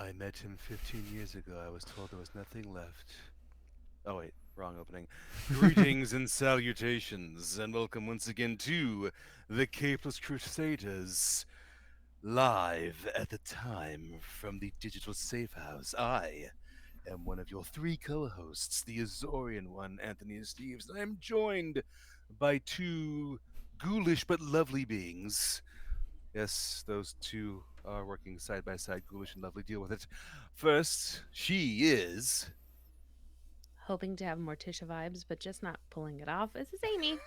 I met him 15 years ago. I was told there was nothing left. Oh, wait, wrong opening. Greetings and salutations, and welcome once again to the Capeless Crusaders, live at the time from the digital safe house. I am one of your three co hosts, the Azorian one, Anthony Steves, and I am joined by two ghoulish but lovely beings. Yes, those two are working side by side, ghoulish and lovely. Deal with it. First, she is. Hoping to have Morticia vibes, but just not pulling it off. This is Amy.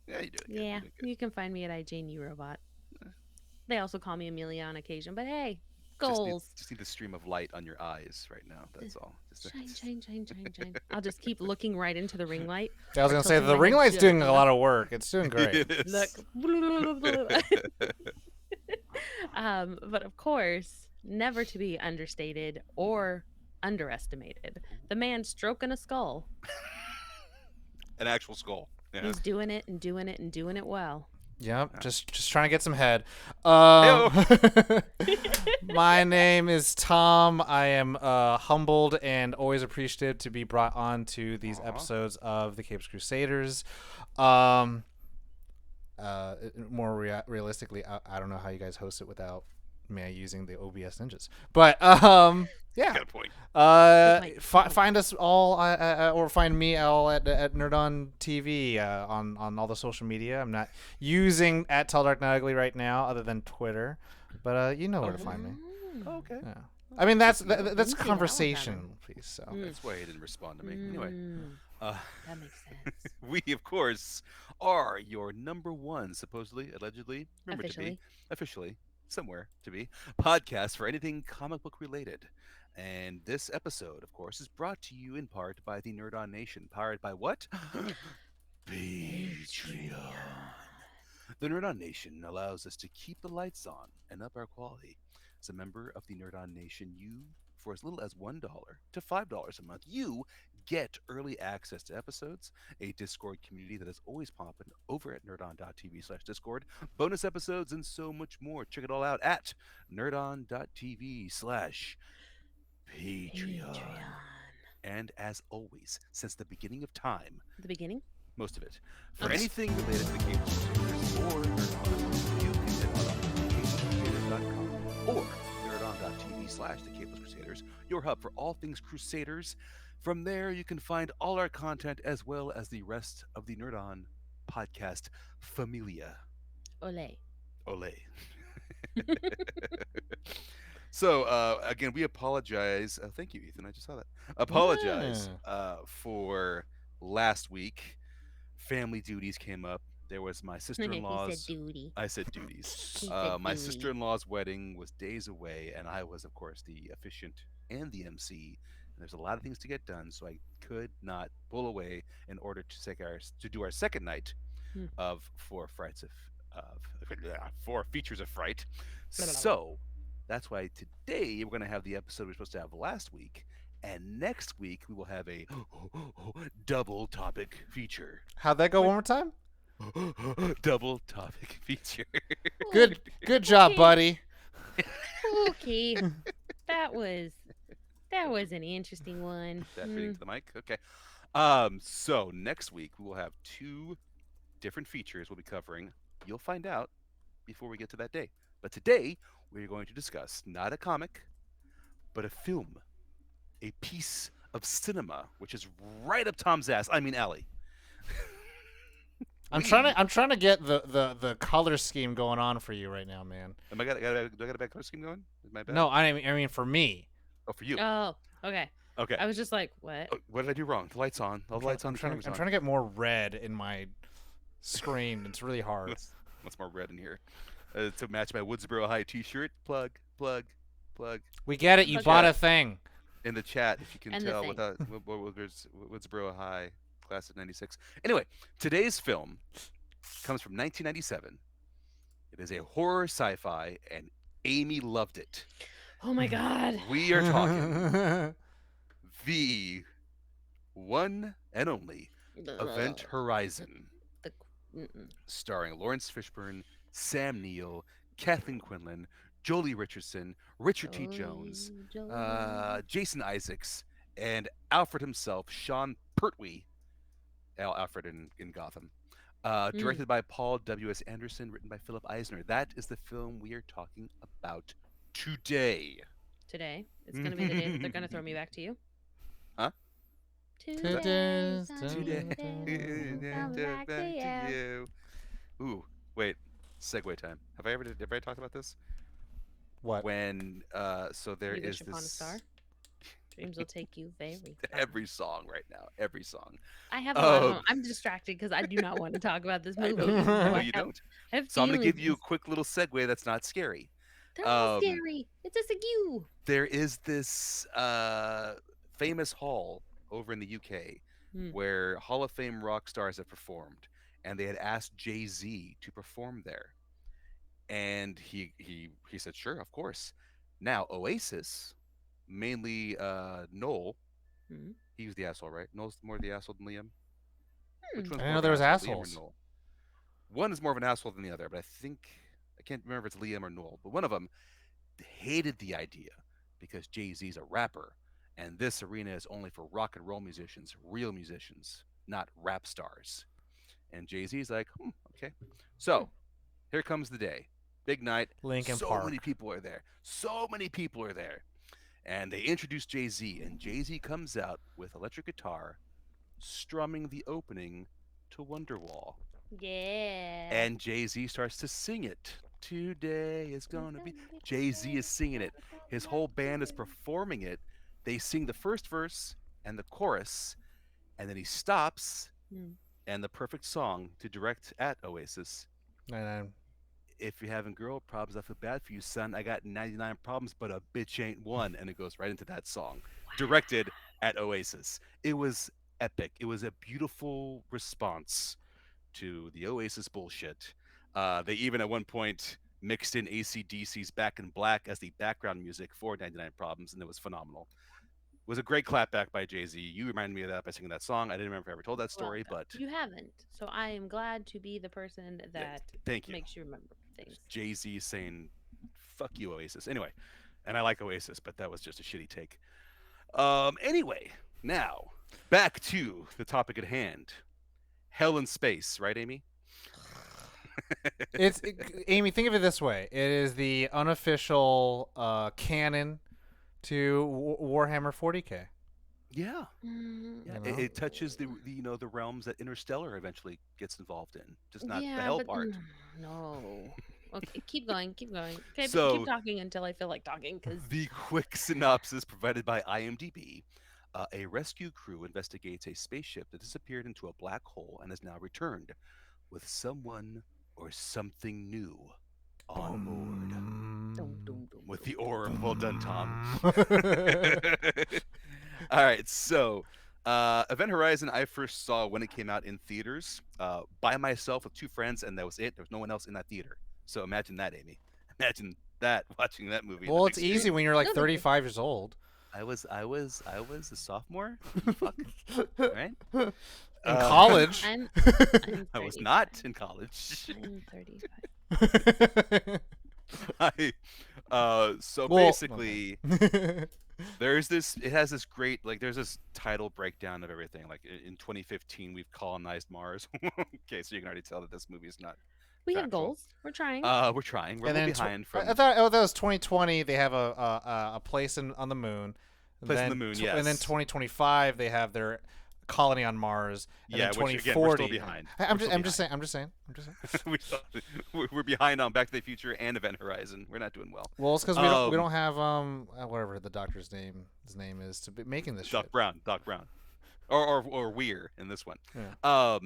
Yeah, you're doing good. Yeah, You're doing you can find me at IJNU Robot. good. They also call me Amelia on occasion, but hey, Just need goals. just need the stream of light on your eyes right now. That's all. Shine, shine, shine, shine, shine. I'll just keep looking right into the ring light Yeah, I was or gonna say tilting the my ring head light's just doing a enough. lot of work. It's doing great. it Look. is. But of course, never to be understated or underestimated. The man stroking a skull. An actual skull. Yeah. He's doing it and doing it and doing it well. Yep, Yeah. just trying to get some head. Heyo. My name is Tom. I am humbled and always appreciative to be brought on to these Aw. episodes of the Capes Crusaders. Um, more realistically, I don't know how you guys host it without me using the OBS ninjas, but yeah. Got a point. Good point. Find us all, or find me all at Nerd on TV on all the social media. I'm not using at Tell Dark Not Ugly right now, other than Twitter, but you know where to find me. Oh, okay. Yeah. I mean that's Didn't know. that's Didn't see that one conversation piece. So That's why he didn't respond to me. Anyway, uh, That makes sense. we of course are your number one, supposedly, allegedly, rumored to be, Officially. officially, somewhere to be, podcast for anything comic book related. And this episode, of course, is brought to you in part by the Nerd On Nation, powered by what? Patreon. The Nerd On Nation allows us to keep the lights on and up our quality. As a member of the Nerd On Nation, you, for as little as $1 to $5 a month, you get early access to episodes, a Discord community that is always popping over at nerdon.tv/Discord, bonus episodes, and so much more. Check it all out at nerdon.tv/Patreon. And as always, since the beginning of time, The beginning? most of it. For Okay. anything related to the Cable Crusaders or Nerdon, you can hit us up at cablecrusaders.com or nerdon.tv/the Capeless Crusaders, your hub for all things Crusaders. From there, you can find all our content as well as the rest of the Nerdon podcast familia. Ole. Ole. So again, we apologize. Thank you, Ethan. I just saw that. Apologize for last week. Family duties came up. There was my He said sister-in-law's. duty. I said duties. He said My duty. sister-in-law's wedding was days away, and I was, of course, the officiant and the MC. And there's a lot of things to get done, so I could not pull away in order to do our second night Hmm. of four frights of four features of fright. Blah, blah, blah. So that's why today we're going to have the episode we were supposed to have last week, and next week we will have a double topic feature. how'd that go? One more time. Double topic feature. Good job, Okay. buddy. Okay. that was an interesting one. That Hmm. fitting to the mic? Okay. So next week we will have two different features we'll be covering. You'll find out before we get to that day. But today we're going to discuss not a comic, but a film, a piece of cinema, which is right up Tom's ass. I mean, alley. I'm trying to get the color scheme going on for you right now, man. Do I got a bad color scheme going? Is my bad? No, I mean for me. Oh, for you. Oh, okay. Okay. I was just like, what? Oh, what did I do wrong? The lights on. All the lights on. I'm The trying cameras I'm on. trying to get more red in my screen. It's really hard. What's more red in here? To match my Woodsboro High T-shirt. Plug. We get it. You Okay. bought a thing. In the chat, if you can And the tell, thing. without Woodsboro High, class of '96. Anyway, today's film comes from 1997. It is a horror sci-fi, and Amy loved it. Oh my god. We are talking the one and only Event Horizon, Mm-mm. starring Lawrence Fishburne, Sam Neill, Kathleen Quinlan, Jolie Richardson, Richard T. Jones, Jolie, Jolie. Jason Isaacs, and Alfred himself, Sean Pertwee, Alfred in Gotham. Mm, Directed by Paul W.S. Anderson, written by Philip Eisner. That is the film we are talking about today. today. It's going to be the day that they're going to throw me back to you. Huh? What's that? Today's gonna be Today, the day I'm coming back to back to you. you. Ooh, wait. Segue time. Have I talked about this? What? When so there You is wish upon a star. this Dreams will take you very far. every song right now, every song. I have a lot of Um, them. I'm distracted because I do not want to talk about this I movie. know you. So I know I you have, don't. I have So I'm gonna give you a feelings. quick little segue that's not scary. They're all Um, scary. It's a segue. there is this famous hall over in the UK Hmm. where Hall of Fame rock stars have performed, and they had asked Jay-Z to perform there, and he said sure, of course. Now Oasis, mainly Noel, Hmm. he was the asshole, right? Noel's more the asshole than Liam. Hmm. Which I one's didn't more know of an there was asshole, Liam or assholes. Noel? One is more of an asshole than the other, but I can't remember if it's Liam or Noel. But one of them hated the idea because Jay Z's a rapper, and this arena is only for rock and roll musicians, real musicians, not rap stars. And Jay Z's like, okay. Hmm. So here comes the day. Big night. Lincoln So many Park. people are there. So many people are there. And they introduce Jay Z, and Jay Z comes out with electric guitar, strumming the opening to Wonderwall. Yeah. And Jay Z starts to sing it. Today is It's gonna be. gonna be the Jay Z day is singing it. I'm His coming back whole to band is you. performing it. They sing the first verse and the chorus, and then he stops, Hmm. and the perfect song to direct at Oasis. And If you're having girl problems, I feel bad for you, son. I got 99 problems, but a bitch ain't one. And it goes right into that song, directed at Oasis. It was epic. It was a beautiful response to the Oasis bullshit. They even at one point mixed in AC/DC's Back in Black as the background music for 99 Problems, and it was phenomenal. It was a great clapback by Jay Z. You reminded me of that by singing that song. I didn't remember if I ever told that story, Welcome. but You haven't. So I am glad to be the person yeah, that thank you. makes you remember things. Jay Z saying, fuck you, Oasis. Anyway, and I like Oasis, but that was just a shitty take. Anyway, now back to the topic at hand. Hell in space, right, Amy? Amy, think of it this way: it is the unofficial canon to Warhammer 40k. Yeah. Mm, Yeah, You it, know, it touches the the realms that Interstellar eventually gets involved in, just not the yeah, hell but part. no. Okay, keep going, keep going. Okay, but keep So talking until I feel like talking, because the quick synopsis provided by IMDb: a rescue crew investigates a spaceship that disappeared into a black hole and has now returned with someone or something new on board. boom, With the orb, well done, Tom. boom. All right, so Event Horizon, I first saw when it came out in theaters by myself with two friends, and that was it. There was no one else in that theater. So imagine that, Amy. Imagine that watching that movie in the Well, big it's easy screen. when you're like No big deal. 35 years old. I was a sophomore. You fuck, right? In Uh, college. I'm I was 35. not in college. I'm 35. So Well, basically, there's this. It has this great like. There's this title breakdown of everything. Like in 2015, we've colonized Mars. Okay, so you can already tell that this movie is not We have factual. goals. We're trying. We're trying. We're a And little then behind I from thought that was 2020. They have a place on the moon. Place on then the Moon. And then Yes. 2025 they have their colony on Mars. And Yeah, then which 2040. again we're still behind. I'm We're just still saying. I'm just saying. we're behind on Back to the Future and Event Horizon. We're not doing well. Well, it's because we Um, don't have whatever the doctor's name is to be making this Doc shit. Brown, or Weir in this one. Yeah.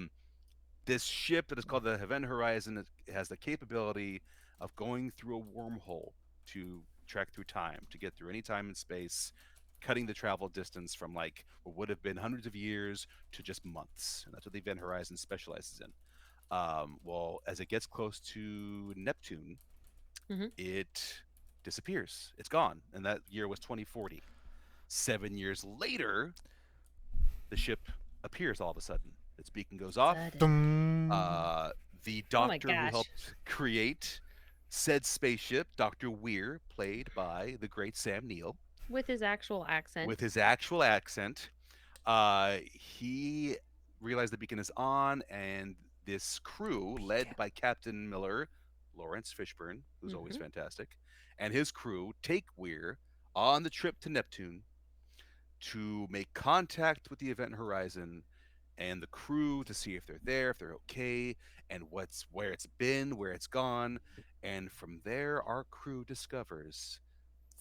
This ship that is called the Event Horizon has the capability of going through a wormhole to trek through time, to get through any time and space, cutting the travel distance from like what would have been hundreds of years to just months. And that's what the Event Horizon specializes in. Well, as it gets close to Neptune, Mhm. it disappears. It's gone. And that year was 2040. 7 years later, the ship appears all of a sudden. Its beacon goes off. Sudden. Dum. The Oh my doctor who gosh. helped create Said spaceship, Dr. Weir, played by the great Sam Neill, With his actual accent. with his actual accent, he realized the beacon is on, and this crew, led by Captain Miller, Lawrence Fishburne, who's always Hmm. fantastic, and his crew take Weir on the trip to Neptune to make contact with the event horizon and the crew to see if they're there, if they're okay, and where it's been, where it's gone. And from there, our crew discovers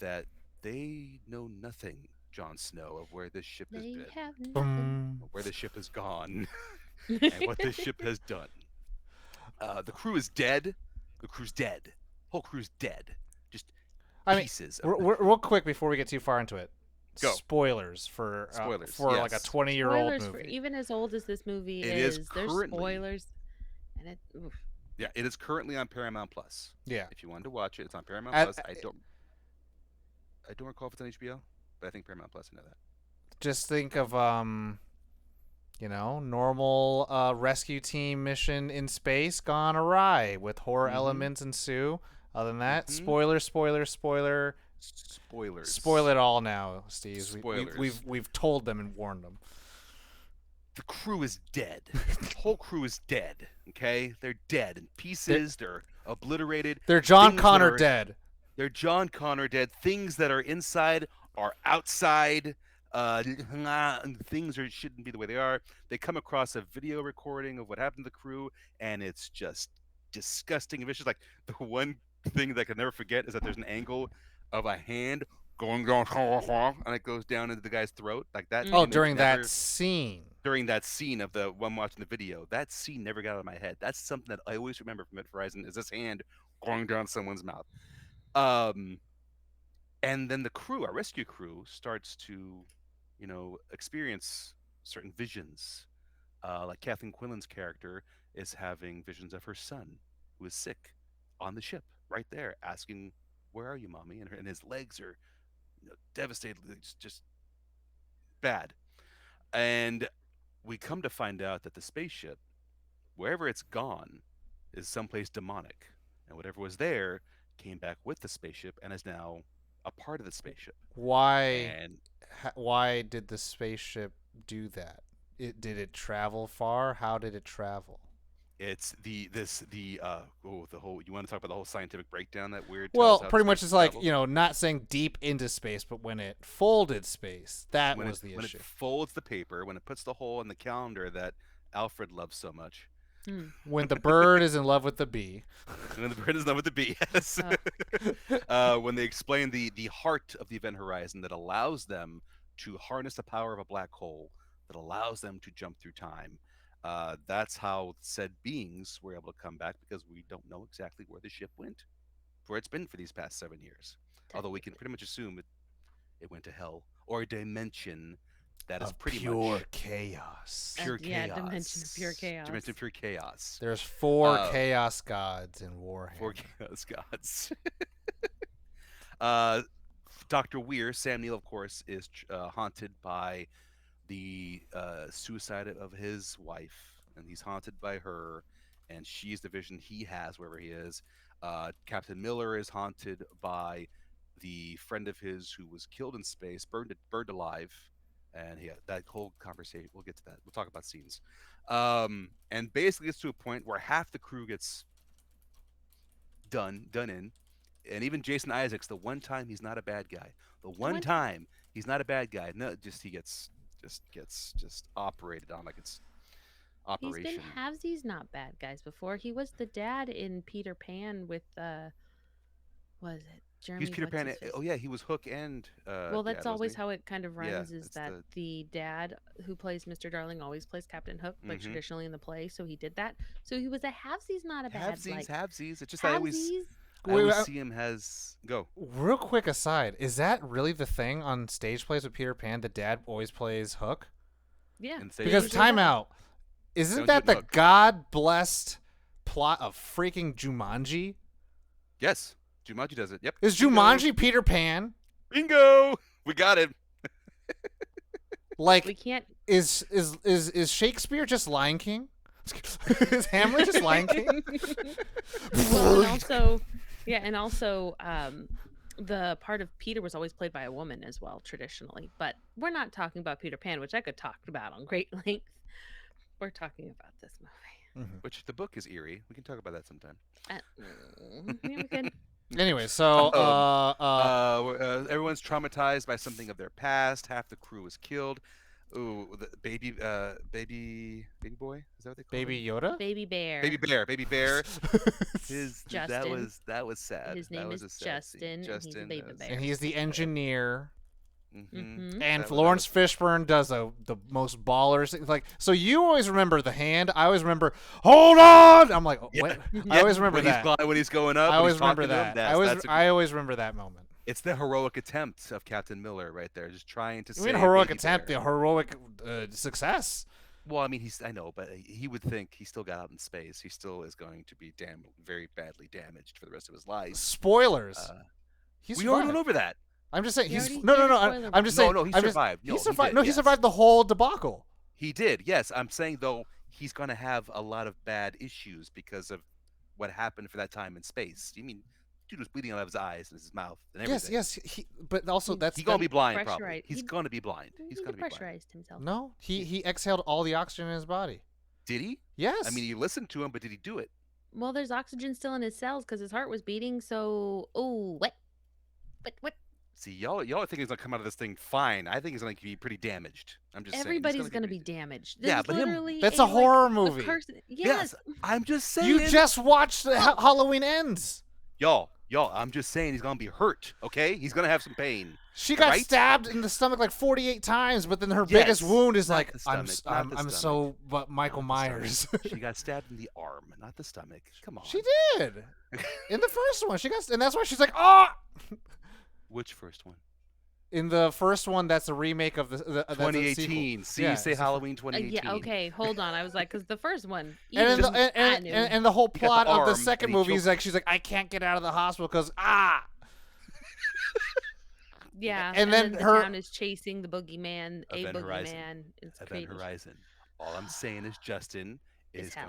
that they know nothing, Jon Snow, of where this ship has They been, have nothing. Boom. where the ship has gone, and what this ship has done. The crew is dead. The crew's dead. Whole crew's dead. Just I mean, pieces of real quick before we get too far into it. Go. Spoilers for Spoilers, like a yes. 20-year-old Spoilers for movie. even as old as this movie It is there's currently- spoilers, and it. Oof. Yeah, it is currently on Paramount Plus. Yeah. If you wanted to watch it, it's on Paramount At- Plus. I don't recall if it's on HBO, but I think Paramount Plus. I know that. Just think of normal rescue team mission in space gone awry with horror Mhm. elements ensue. Other than that, Mhm. spoiler. Spoilers. Spoil it all now, Steve. Spoilers. We've told them and warned them. The crew is dead. The whole crew is dead. Okay, they're dead in pieces. They're obliterated. They're John Things that Connor are- dead. They're John Connor dead. Things that are inside are outside. Things shouldn't be the way they are. They come across a video recording of what happened to the crew, and it's just disgusting and vicious. Like the one thing that I can never forget is that there's an angle of a hand going down, and it goes down into the guy's throat like that. Oh, image during never- that scene. during that scene of the one watching the video, that scene never got out of my head. That's something that I always remember from Event Horizon is this hand going down someone's mouth. And then the crew, our rescue crew, starts to, experience certain visions. Like Kathleen Quinlan's character is having visions of her son, who is sick, on the ship, right there, asking, "Where are you, mommy?" And his legs are, devastated. It's just bad. And we come to find out that the spaceship, wherever it's gone, is someplace demonic. And whatever was there came back with the spaceship and is now a part of the spaceship. Why? And Why did the spaceship do that? Did it travel far? How did it travel? it's the whole, you want to talk about the whole scientific breakdown that Weird Well, tells how pretty much space it's like, traveled? not saying deep into space, but when it folded space, that when was it, the when issue. it folds the paper, when it puts the hole in the calendar that Alfred loves so much. When the bird is in love with the bee. And then the bird is not with the bee. Yes. When they explain the heart of the event horizon that allows them to harness the power of a black hole, that allows them to jump through time. That's how said beings were able to come back, because we don't know exactly where the ship went, where it's been for these past 7 years. Although we can pretty much assume it went to hell, or a dimension that is Of pretty pure much chaos. pure Yeah, chaos. dimension of pure chaos. Dimension of pure chaos. There's 4 Uh, chaos gods in Warhammer. 4 chaos gods. Dr. Weir, Sam Neill, of course, is haunted by the suicide of his wife, and he's haunted by her, and she's the vision he has wherever he is. Captain Miller is haunted by the friend of his who was killed in space, burned alive, and that whole conversation. We'll get to that. We'll talk about scenes, and basically it's to a point where half the crew gets done in. And even Jason Isaacs, the one time he's not a bad guy, the one one time he's not a bad guy, no, he gets operated on like it's He's operation. been halvesies, not bad guys before. He was the dad in Peter Pan with was it Jeremy? He's Peter Pan. Oh yeah, he was Hook and. Well, that's Dad, wasn't always he? how it kind of Yeah, runs. Is it's that the dad who plays Mr. Darling always plays Captain Hook, like Mhm. traditionally in the play. So he did that. So he was a halvesies, not a bad like Halvesies. It's just I always halvesies. Wait, see him as go. Real quick aside, is that really the thing on stage plays with Peter Pan? The dad always plays Hook? Yeah, And say- Because They usually timeout, isn't Don't that do it, the Hook. God-blessed plot of freaking Jumanji? Yes, Jumanji does it. Yep. Is Bingo. Jumanji Peter Pan? Bingo. We got it. Like, we can't. is Shakespeare just Lion King? Is Hamlet just Lion King? Well, and also Yeah, and also the part of Peter was always played by a woman as well, traditionally. But we're not talking about Peter Pan, which I could talk about on great length. We're talking about this movie. Mhm. Which the book is eerie. We can talk about that sometime. Yeah, we could. Anyway, so Everyone's traumatized by something of their past. Half the crew was killed. Ooh, the baby boy. Is that what they call Baby him? Yoda. Baby bear. His Justin. that was sad. His That name was is a sad scene. Justin, and he's a baby bear. And he's the engineer. Mm-hmm. And Lawrence Fishburne does the most ballers. Like, so you always remember the hand. I always remember, hold on. I'm like, what? I always remember that. When he's going up. I always remember talking to him, that. I always remember that moment. It's the heroic attempt of Captain Miller right there, just trying to I save mean, heroic Baby attempt, Bear. the heroic success. Well, I mean, I know, but he would think he still got out in space. He still is going to be very badly damaged for the rest of his life. Spoilers. We already went over that. I'm just saying You he's already no. gave a spoiler. I'm just saying. No, he I'm just- survived. He No, he survived. did, No, he yes. survived the whole debacle. He did. Yes, I'm saying though he's going to have a lot of bad issues because of what happened for that time in space. You mean, dude was bleeding out of his eyes and his mouth and everything. Yes. But also that's He's gonna be blind, pressurized. probably. He's gonna be blind. He's He gonna be blind. pressurized himself. no. He exhaled all the oxygen in his body. Did he? Yes. I mean, you listened to him, but did he do it? Well, there's oxygen still in his cells because his heart was beating. So, what? What? See, y'all think he's gonna come out of this thing fine. I think he's gonna be pretty damaged. I'm just Everybody's saying. gonna be damaged. Yeah, This but is him- literally That's a horror movie. Yes. I'm just saying. you just watched the Halloween Ends. y'all. I'm just saying he's gonna be hurt. Okay, he's gonna have some pain. She got Right? stabbed in the stomach like 48 times, but then her Yes, biggest wound is not like the I'm stomach, not the so but Michael Not the Myers. stomach. She got stabbed in the arm, not the stomach. Come on. She did. In the first one, she got, and that's why she's like, oh. Which first one? In the first one, that's a remake of the 2018. See, Yeah, say it's a- Halloween 2018. Yeah. Okay. Hold on. I was like, because the first one. And, even I and, knew. and the whole got the plot of the arm, second and he movie is choked- like she's like, I can't get out of the hospital because Yeah. and then the her- town is chasing the boogeyman. Event A Horizon. boogeyman. It's Event crazy. Horizon. All I'm saying is Justin Is is hell.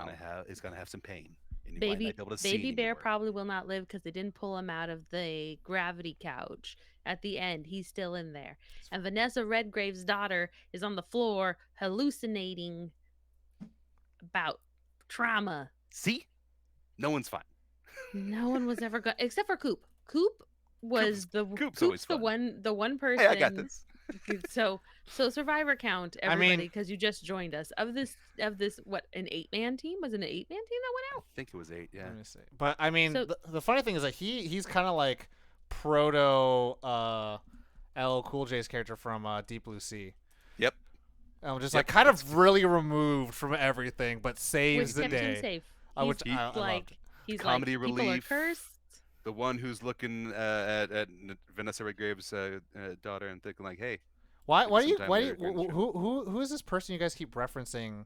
gonna have some pain. And he might Baby, not be able to see baby bear anymore. probably will not live because they didn't pull him out of the gravity couch. At the end, he's still in there. And Vanessa Redgrave's daughter is on the floor hallucinating about trauma. See, no one's fine. No one was ever good except for Coop. Coop was Coop's always the fun. one person. Hey, I got this. So survivor count I mean- everybody because you just joined us of this what an 8-man team was it an 8-man team that went I out. think it was 8. Yeah. Let me see. But I mean, So- the funny thing is that he's kind of like proto LL Cool J's character from Deep Blue Sea. Yep. Just Yep, like kind of really removed from everything, but saves Which the kept him day. safe. Which He's I loved. like he's Comedy like people are relief. cursed. The one who's looking at Vanessa Redgrave's daughter and thinking like, "Hey, Why do you sometime why do later you, during the who is this person you guys keep referencing?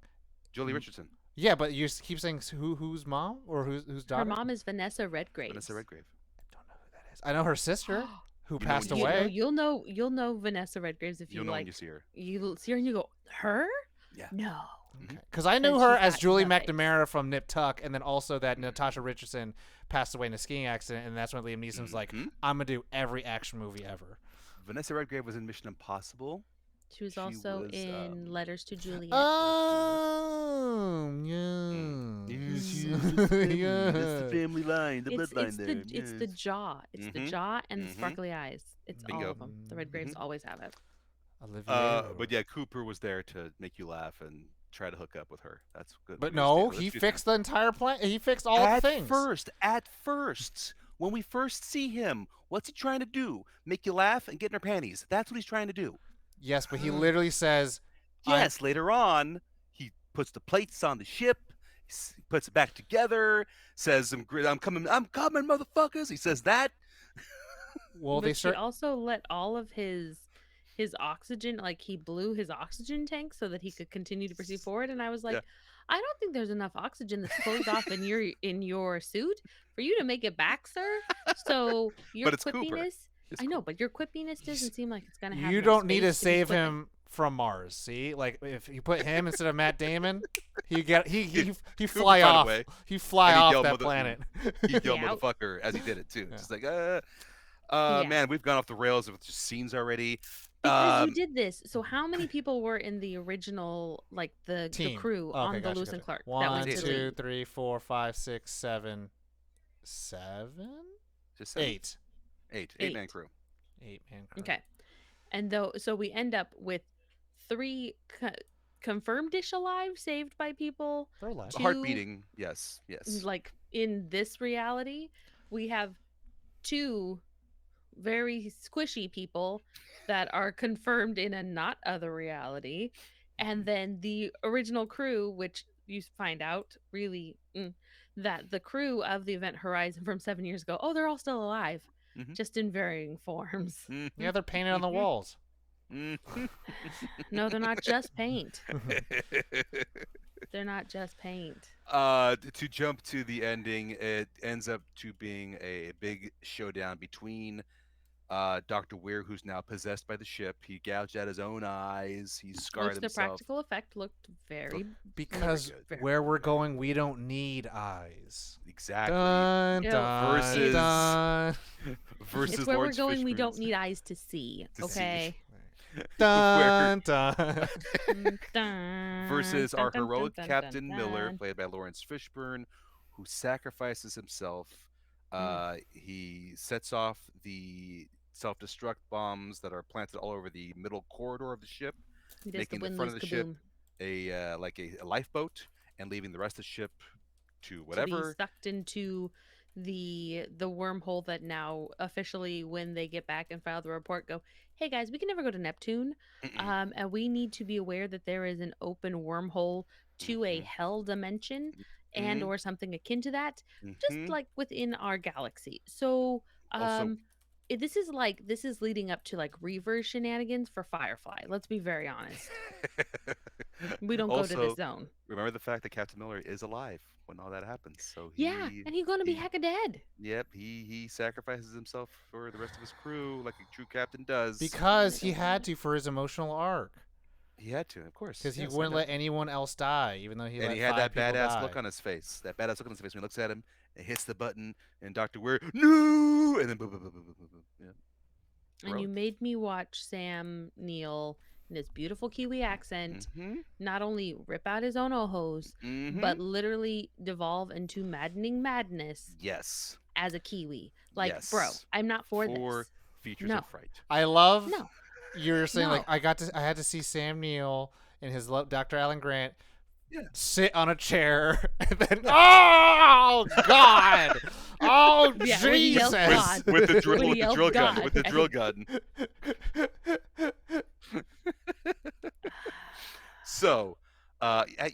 Julie Richardson, Yeah, but you keep saying whose mom or whose daughter? Her mom is Vanessa Redgrave. Vanessa Redgrave." I don't know who that is. I know her sister who You know passed when you- away. You'll know Vanessa Redgraves if You'll you know when like. you see her. You see her and you go, her? Yeah. No. Because I knew And her she's as got Julie nothing. McNamara from Nip Tuck, and then also that Natasha Richardson passed away in a skiing accident, and that's when Liam Neeson's like, Mhm. I'm gonna do every action movie ever. Vanessa Redgrave was in Mission Impossible. She was She also was, in Letters to Juliet. Oh, yeah. That's the family line, the it's bloodline there. it's the jaw. It's the Mhm. jaw and the Mhm. sparkly eyes. It's all Bingo. of them. The Redgraves always have it. Olivia. But yeah, Cooper was there to make you laugh and try to hook up with her. That's good. But We no, understand. he Let's do fixed the entire plan. He fixed all at the things. first, when we first see him, what's he trying to do? Make you laugh and get in her panties. That's what he's trying to do. Yes, but he literally says, I'm- Yes, later on, he puts the plates on the ship, puts it back together, says, I'm coming, motherfuckers. He says that. well, but they she start. also let all of his oxygen, like he blew his oxygen tank so that he could continue to proceed forward. And I was like, Yeah. I don't think there's enough oxygen that's closed off in your suit for you to make it back, sir. So your But it's Cooper. quippiness, It's I know, cool. but your quippiness doesn't seem like it's gonna have. You enough don't need to space be save quipping. him from Mars. See, like if you put him instead of Matt Damon, he fly find a off. way. He fly And he'd off yell that planet. He'd yell Yeah. motherfucker as he did it too. Yeah. Just like, Yeah. man, we've gone off the rails with just scenes already. Because you did this. So how many people were in the original, like the Team. crew Okay, on the gotcha, Lewis gotcha. and Clark? That 1, was the 2, lead. 3, 4, 5, 6, 7, 7, Just seven? 8. Eight man Eight. crew. 8-man crew. Okay. And so we end up with 3 confirmed-ish alive, saved by people. They're alive. 2, Heart beating, yes. like in this reality. We have 2 very squishy people that are confirmed in a not other reality, and then the original crew, which you find out really that the crew of the Event Horizon from 7 years ago, they're all still alive, Mhm. just in varying forms. Yeah, they're painted on the walls. No, they're not just paint. They're not just paint. To jump to the ending, it ends up to being a big showdown between Dr. Weir, who's now possessed by the ship. He gouged out his own eyes. He's scarred Which the himself. practical effect looked very Because good. where we're going, we don't need eyes. Exactly. Dun, Ew. dun, Versus- dun, Versus it's where Lawrence we're going. We don't Fishburne's- need eyes to see. To see. Okay. dun, dun. Versus our Dun, dun, heroic dun, dun, Captain dun, Miller, dun. played by Lawrence Fishburne, who sacrifices himself. He sets off the self-destruct bombs that are planted all over the middle corridor of the ship, He does making the the win front lose of the ship kaboom. a lifeboat, and leaving the rest of the ship to To be whatever. sucked into the wormhole that now officially, when they get back and file the report, go, hey guys, we can never go to Neptune, Mm-mm. and we need to be aware that there is an open wormhole to a Mhm. hell dimension and Mhm. or something akin to that, just Mhm. like within our galaxy. So Also, this is leading up to like reverse shenanigans for Firefly. Let's be very honest. We don't go to also, this zone. remember the fact that Captain Miller is alive when all that happens. So Yeah, and he's gonna be he- hecka dead. Yep, he sacrifices himself for the rest of his crew like a true captain does. Because he had to for his emotional arc. He had to, of course. Because he yes, I wouldn't know. let anyone else die, even though he And let he had 5 that people badass die. look on his face. That badass look on his face when he looks at him and hits the button, and Dr. Weir, no! And then boom, boom, boom, boom, boom, boom, boom. Yeah. And you Heroic. made me watch Sam Neill in his beautiful Kiwi accent Mhm. not only rip out his own ohos, Mhm. but literally devolve into maddening madness Yes. as a Kiwi. Like, bro, Yes. I'm not for For this. features No. of Fright. I love No. you're saying like No. I had to see Sam Neill and his Dr. Alan Grant Yeah. sit on a chair and then oh god oh Yeah, when he yelled Jesus God. With the drill, When he with the yelled drill gun, God. with the drill gun. So,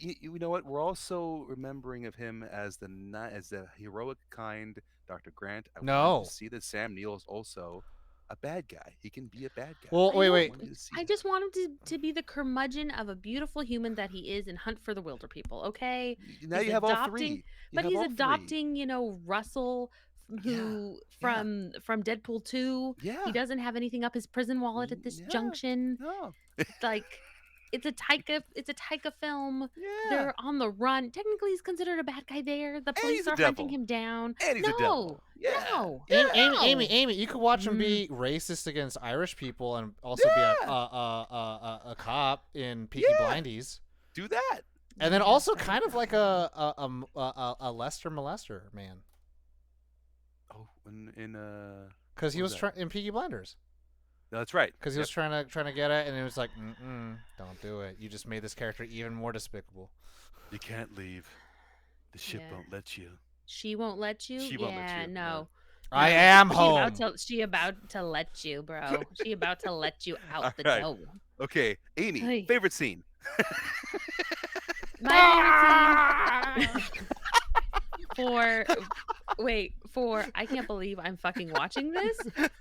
you know what? We're also remembering of him as the heroic, kind Dr. Grant. I No. wanted to see that Sam Neill is also a bad guy. He can be a bad guy. Well, I wait, don't- wait. wanted to see I that. just want him to be the curmudgeon of a beautiful human that he is and hunt for the wilder people, okay? Now he's you have all adopting- three. You But have he's all three. adopting, Russell, who from Deadpool 2. Yeah. He doesn't have anything up his prison wallet at this Yeah. junction. No. Like, it's a Taika film. Yeah. They're on the run. Technically, he's considered a bad guy there. The he's police a are hunting devil. him down. And he's a devil. Yeah. No. Amy, you could watch him be racist against Irish people and also be a cop in Peaky Yeah. Blinders, Do that. and then also kind of like a Lester molester man, Oh, because he What was was trying in Peaky Blinders. no, that's right. Because he was trying to get it, and it was like, don't do it. You just made this character even more despicable. You can't leave. The ship Yeah. won't let you. She won't let you. She won't let you, No. I No, am she home. She about to let you, bro. She about to let you out the Alright. door. Okay, Amy, Hey. favorite scene. My favorite scene for I can't believe I'm fucking watching this,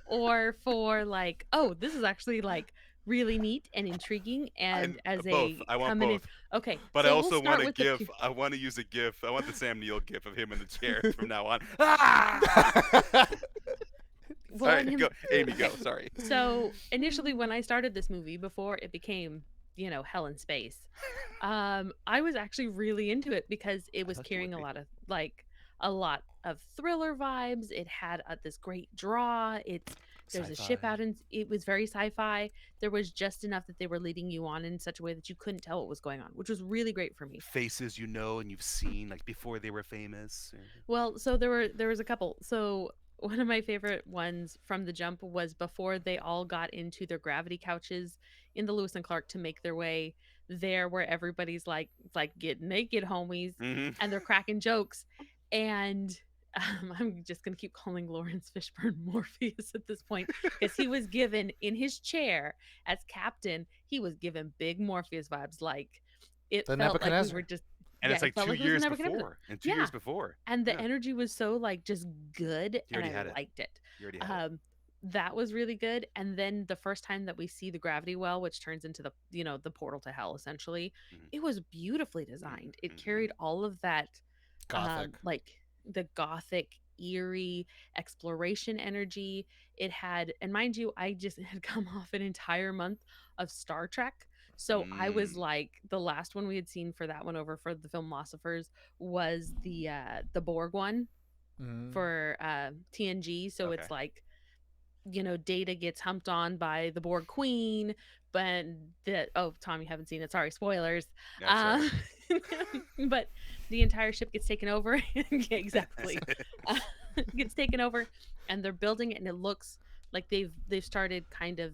or for like, oh, this is actually like really neat and intriguing, and as both. a I want coming in- both. okay, But so I we'll also start want a with the gif. I want to use a gif. I want the Sam Neill gif of him in the chair from now on. well, All and right, him- go. Amy, go. Sorry. So initially, when I started this movie, before it became hell in space. I was actually really into it because it I was thought you would carrying a be. lot of a lot of thriller vibes. It had this great draw. There's a ship Sci-fi. out, and it was very sci-fi. There was just enough that they were leading you on in such a way that you couldn't tell what was going on, which was really great for me. Faces you know and you've seen like before they were famous. Well, so there was a couple. So one of my favorite ones from the jump was before they all got into their gravity couches in the Lewis and Clark to make their way there, where everybody's like get naked, homies, Mm-hmm. and they're cracking jokes. And I'm just gonna keep calling Lawrence Fishburne Morpheus at this point because he was given in his chair as captain. He was given big Morpheus vibes. Like it The felt like we were Nebuchadnezzar. just And yeah, it's it like felt two like it was a years Nebuchadnezzar. before. And 2 years Yeah, before. and the Yeah. energy was so like just good, You and already I had it. liked it. You already had it. That was really good. And then the first time that we see the gravity well, which turns into the portal to hell, essentially, Mhm. it was beautifully designed. It Mhm. carried all of that, Gothic. like the gothic, eerie exploration energy. It had, and mind you, I just had come off an entire month of Star Trek. So I was Mm. like, the last one we had seen for that one over for the Filmosophers was the Borg one Mm. for TNG. So Okay. it's like, Data gets humped on by the Borg Queen, but Tom, you haven't seen it. Sorry, spoilers. Yeah, sorry. Um, but the entire ship gets taken over. Yeah, exactly. Uh, gets taken over, and they're building it, and it looks like they've started kind of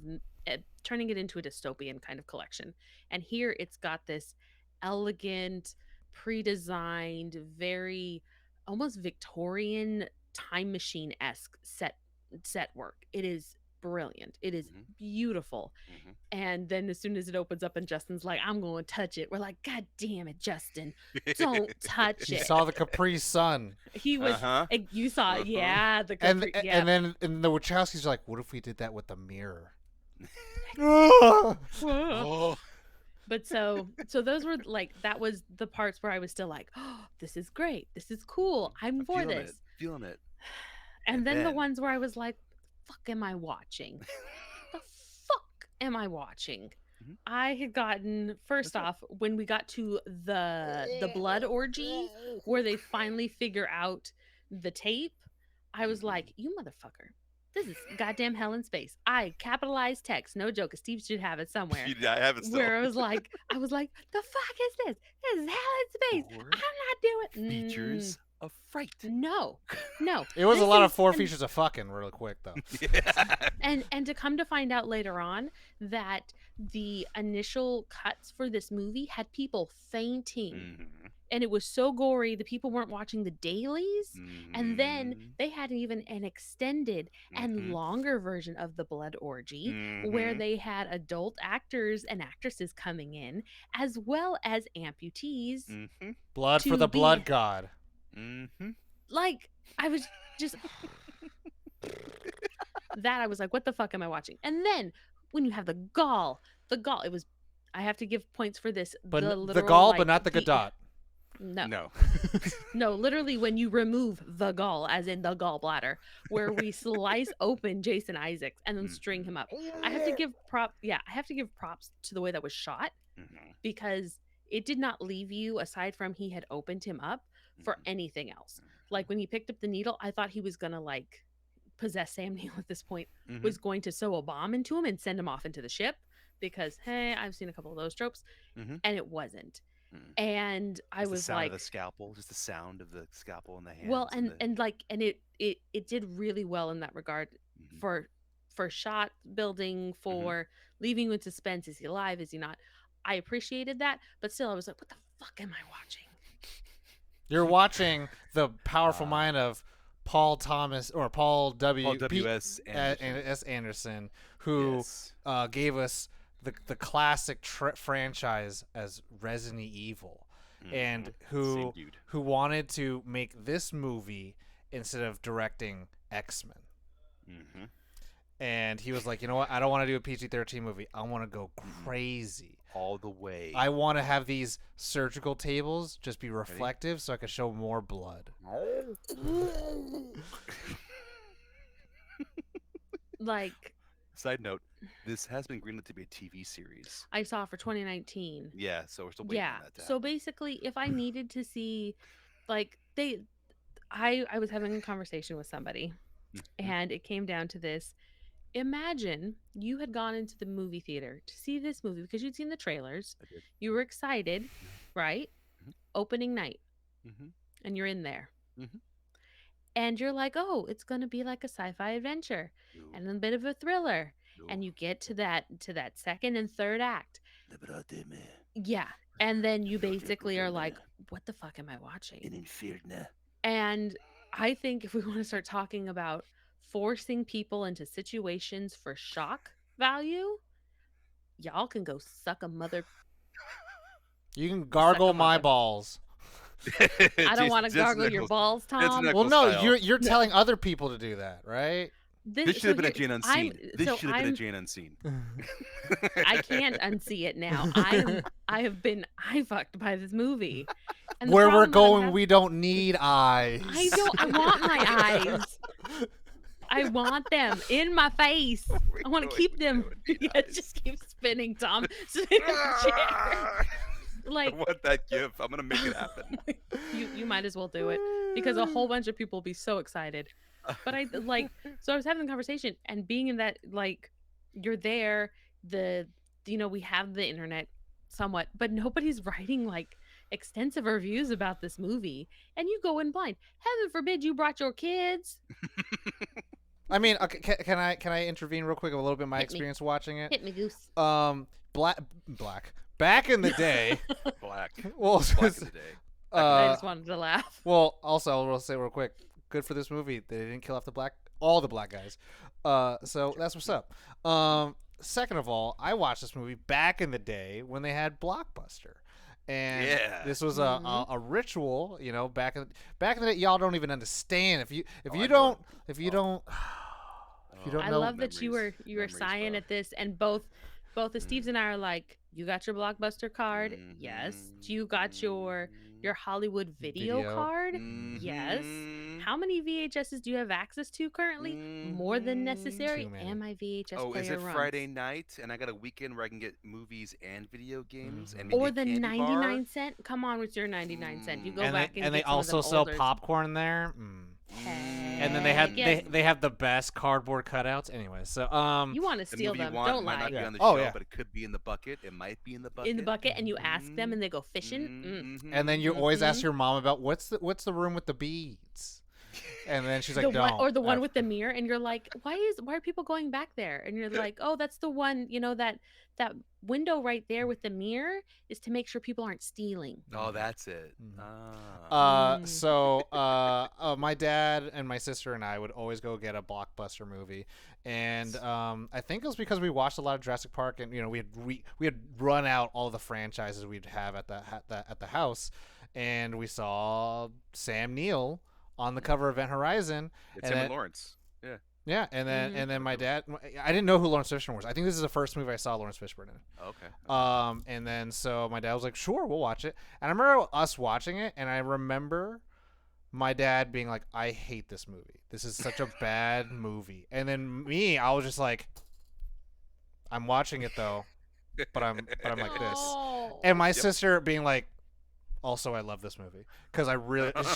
turning it into a dystopian kind of collection. And here it's got this elegant, pre-designed, very almost Victorian time machine esque set work. It is brilliant. It is Mhm. beautiful. Mhm. And then as soon as it opens up and Justin's like, I'm going to touch it, we're like, God damn it, Justin, don't touch You it. saw the Capri Sun, He was, Uh-huh. you saw, Uh-huh. yeah, the and Capri, yeah. and then and the Wachowskis are like, "What if we did that with the mirror?" Whoa. Oh. But so those were like, that was the parts where I was still like, oh, this is great. This is cool. I'm for feeling this. it. Feeling it. And then the then ones where I was like, fuck am I watching? The fuck am I watching? Mhm. I had gotten first What's off when we got to the blood orgy where they finally figure out the tape. I was Mhm. like, you motherfucker. This is goddamn hell in space. I capitalized text, no joke. Steve should have it somewhere. I have it still. Where I was like, the fuck is this? This is hell in space. Four I'm not doing features of Fright. No. It was a This lot of is- four and- features of fucking real quick though. Yeah. And to come to find out later on that the initial cuts for this movie had people fainting, Mhm. and it was so gory the people weren't watching the dailies. And then Mhm. they had even an extended and Mhm. longer version of the blood orgy where Mhm. they had adult actors and actresses coming in as well as amputees. Mhm. Blood for To the be- blood god. Mhm. Like, I was just that I was like, what the fuck am I watching? And then when you have the gall, it was, I have to give points for this. But the the literal, gall, like, but not the Godot. No, No. literally when you remove the gall, as in the gallbladder, where we slice open Jason Isaacs and then string him up. I have to give props to the way that was shot Mhm. because it did not leave you, aside from he had opened him up, for Mhm. anything else. Like when he picked up the needle, I thought he was gonna like possess Sam Neill at this point, Mhm. was going to sew a bomb into him and send him off into the ship because, hey, I've seen a couple of those tropes, Mhm. and it wasn't. Mm. And I Just the was sound like, of the scalpel, just the sound of the scalpel in the hands. well, and the, and it did really well in that regard Mhm. for shot building, for leaving you in suspense. Is he alive? Is he not? I appreciated that, but still, I was like, what the fuck am I watching? You're watching the powerful Ah. mind of Paul Thomas or Paul W. Paul W.S. Anderson. S. Anderson, who Yes. gave us the classic franchise as Resident Evil, and Mhm. who Same dude. who wanted to make this movie instead of directing X-Men. Mhm. And he was like, you know what? I don't want to do a PG-13 movie. I want to go crazy. All the way. I want to have these surgical tables just be reflective so I can show more blood. Like, Side note: this has been greenlit to be a TV series. I saw for 2019. Yeah, so we're still waiting Yeah. on that to So happen. basically, if I needed to see, like, I was having a conversation with somebody, Mhm. and it came down to this. Imagine you had gone into the movie theater to see this movie because you'd seen the trailers. I did. You were excited, Yeah. right? Mhm. Opening night, Mhm. and you're in there. Mhm. And you're like, oh, it's gonna be like a sci-fi adventure No. and a bit of a thriller. No. And you get to that second and third act. Liberatemi. Yeah. And then you Roger basically are like, Bovene. what the fuck am I watching? In Inferno. And I think if we want to start talking about forcing people into situations for shock value, y'all can go suck a mother. You can Suck gargle 'em my mother. balls. I don't want to gargle your balls, Tom. Well, no, style. you're No. telling other people to do that, right? This should have been a Jane Unseen. This should have been a Jane Unseen. I can't unsee it now. I have been eye fucked by this movie. And the Where we're problem that I'm going, having- we don't need eyes. I want my eyes. I want them in my face. I want to keep them. Yeah, just keep spinning, Tom. Spin in the chair. Like I want that gif. I'm gonna make it happen. you might as well do it because a whole bunch of people will be so excited. But I like so I was having a conversation and being in that like you're there, we have the internet somewhat, but nobody's writing like extensive reviews about this movie and you go in blind. Heaven forbid you brought your kids. I mean, okay, can I intervene real quick? A little bit of my Hit me. experience watching it. Hit me, goose. Black. Back in the day. Black. well, Black in the day. I uh, just wanted to laugh. well, also I'll say real quick. Good for this movie. They didn't kill off all the black guys. So that's what's up. Second of all, I watched this movie back in the day when they had Blockbuster. And Yeah. this was Mhm. a ritual, back in the day. Y'all don't even understand if you I don't know. if you don't Oh, don't I know- love that you were memories, sighing bro. at this and both the Steves and I are like, you got your Blockbuster card? Yes. You got your Hollywood video card? Yes. Mhm. How many VHSs do you have access to currently? More than necessary. Too many. And my VHS Oh, player is it runs. Friday night and I got a weekend where I can get movies and video games and Mhm. maybe Or a the candy 99 bar? cent? Come on with your 99 cent. You go and back they, and, and they get some of also them sell older- popcorn there. And then they Heck have yes. they have the best cardboard cutouts. Anyway, so You want to The steal movie you them. want Don't might lie. not be Yeah. on the Oh, show, yeah. but it could be in the bucket. It might be in the bucket. In the bucket and you ask them and they go fishing. Mhm. and then you always ask Mhm. your mom about what's the room with the beads, and then she's like, The one, don't. or the one with the mirror, and you're like, why are people going back there? And you're like, oh, that's the one. That window right there with the mirror is to make sure people aren't stealing. Oh, that's it. Mhm. Ah. So my dad and my sister and I would always go get a Blockbuster movie, and I think it was because we watched a lot of Jurassic Park, and we had run out all the franchises we'd have at the house, and we saw Sam Neill on the cover of Event Horizon. It's and him then- and Lawrence. Yeah. Yeah, and then Mhm. my dad, I didn't know who Lawrence Fishburne was. I think this is the first movie I saw Lawrence Fishburne in. Okay. And then so my dad was like, "Sure, we'll watch it." And I remember us watching it, and I remember my dad being like, "I hate this movie. This is such a bad movie." And then I was just like, "I'm watching it though, but I'm like this." Oh. And my Yep. sister being like, "Also, I love this movie because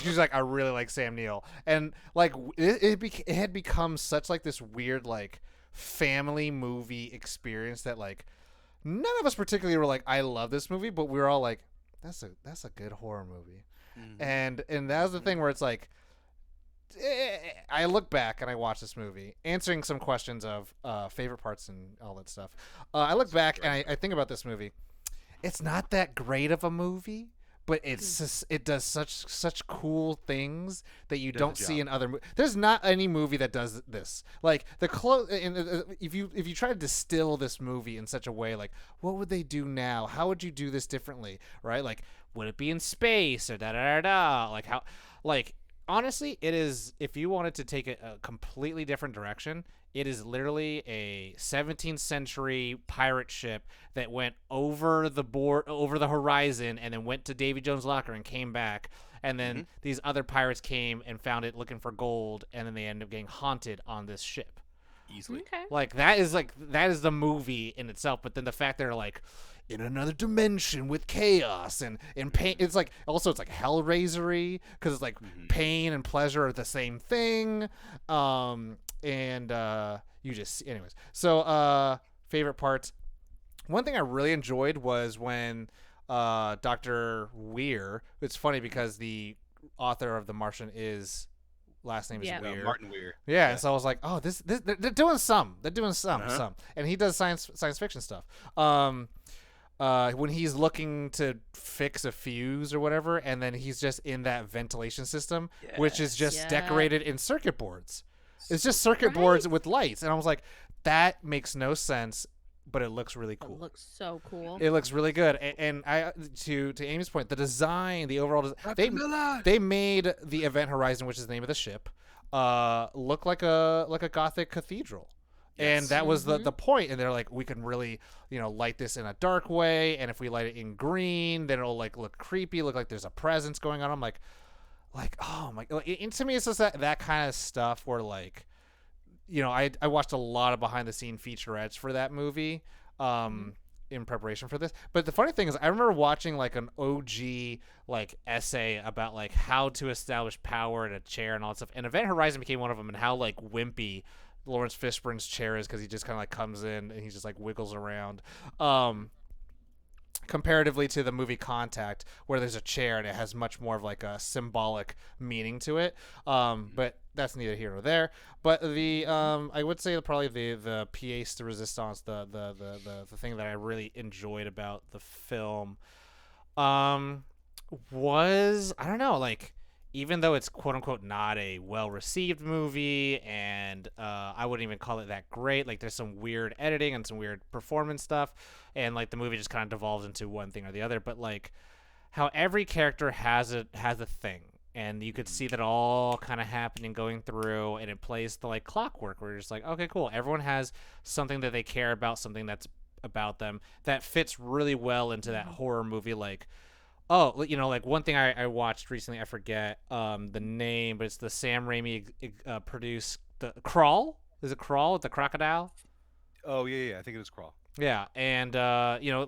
she's like, I really like Sam Neill." And like it had become such like this weird like family movie experience that like none of us particularly were like, "I love this movie," but we were all like, that's a good horror movie." Mhm. And that was the thing where it's like, I look back and I watch this movie, answering some questions of favorite parts and all that stuff. I look back and I think about this movie. It's not that great of a movie, but it does such cool things that you Does don't the see job. in other movies. There's not any movie that does this. Like if you try to distill this movie in such a way, like what would they do now? How would you do this differently? Right? Like would it be in space or da da da da? Like how? Like honestly, it is. If you wanted to take it a completely different direction, it is literally a 17th century pirate ship that went over the horizon, and then went to Davy Jones' locker and came back. And then these other pirates came and found it looking for gold, and then they ended up getting haunted on this ship. Easily. Okay. Like that is the movie in itself. But then the fact they're like in another dimension with chaos and pain. Mm-hmm. It's like also it's like Hellraisery because it's like Mm-hmm. pain and pleasure are the same thing. And you just anyways. So favorite parts. One thing I really enjoyed was when Dr. Weir. It's funny because the author of The Martian is last name is Yeah. Weir. Martin Weir. Yeah, and Yeah. so I was like, oh, this they're doing some. They're doing Uh-huh. some. And he does science fiction stuff. When he's looking to fix a fuse or whatever, and then he's just in that ventilation system, which is Yes. just Yeah. decorated in circuit boards. It's So just cool. circuit Right? boards with lights, and I was like, that makes no sense, but it looks really It cool. looks so cool. It looks really good, and I to Amy's point, the design, the overall, Captain Miller. they made the Event Horizon, which is the name of the ship, look like a Gothic cathedral. And Yes. that was Mhm. the point. And they're like, we can really, light this in a dark way. And if we light it in green, then it'll like look creepy, look like there's a presence going on. I'm like, oh my, and to me, it's just that kind of stuff where like, I watched a lot of behind the scene featurettes for that movie. Mhm. In preparation for this. But the funny thing is I remember watching like an OG like essay about like how to establish power in a chair and all that stuff. And Event Horizon became one of them and how like wimpy Lawrence Fishburne's chair is because he just kind of like comes in and he just like wiggles around. Comparatively to the movie Contact, where there's a chair and it has much more of like a symbolic meaning to it. But that's neither here nor there. But the I would say probably the pièce de résistance, the thing that I really enjoyed about the film, um, was I don't know like even though it's quote unquote not a well received movie and I wouldn't even call it that great. Like there's some weird editing and some weird performance stuff, and like the movie just kind of devolves into one thing or the other. But like how every character has a thing, and you could see that all kind of happening going through, and it plays the like clockwork where you're just like, okay, cool. Everyone has something that they care about, something that's about them that fits really well into that horror movie like oh, like one thing I watched recently, I forget the name, but it's the Sam Raimi produced the Crawl. Is it Crawl with the crocodile? Oh yeah, yeah. I think it was Crawl. Yeah, and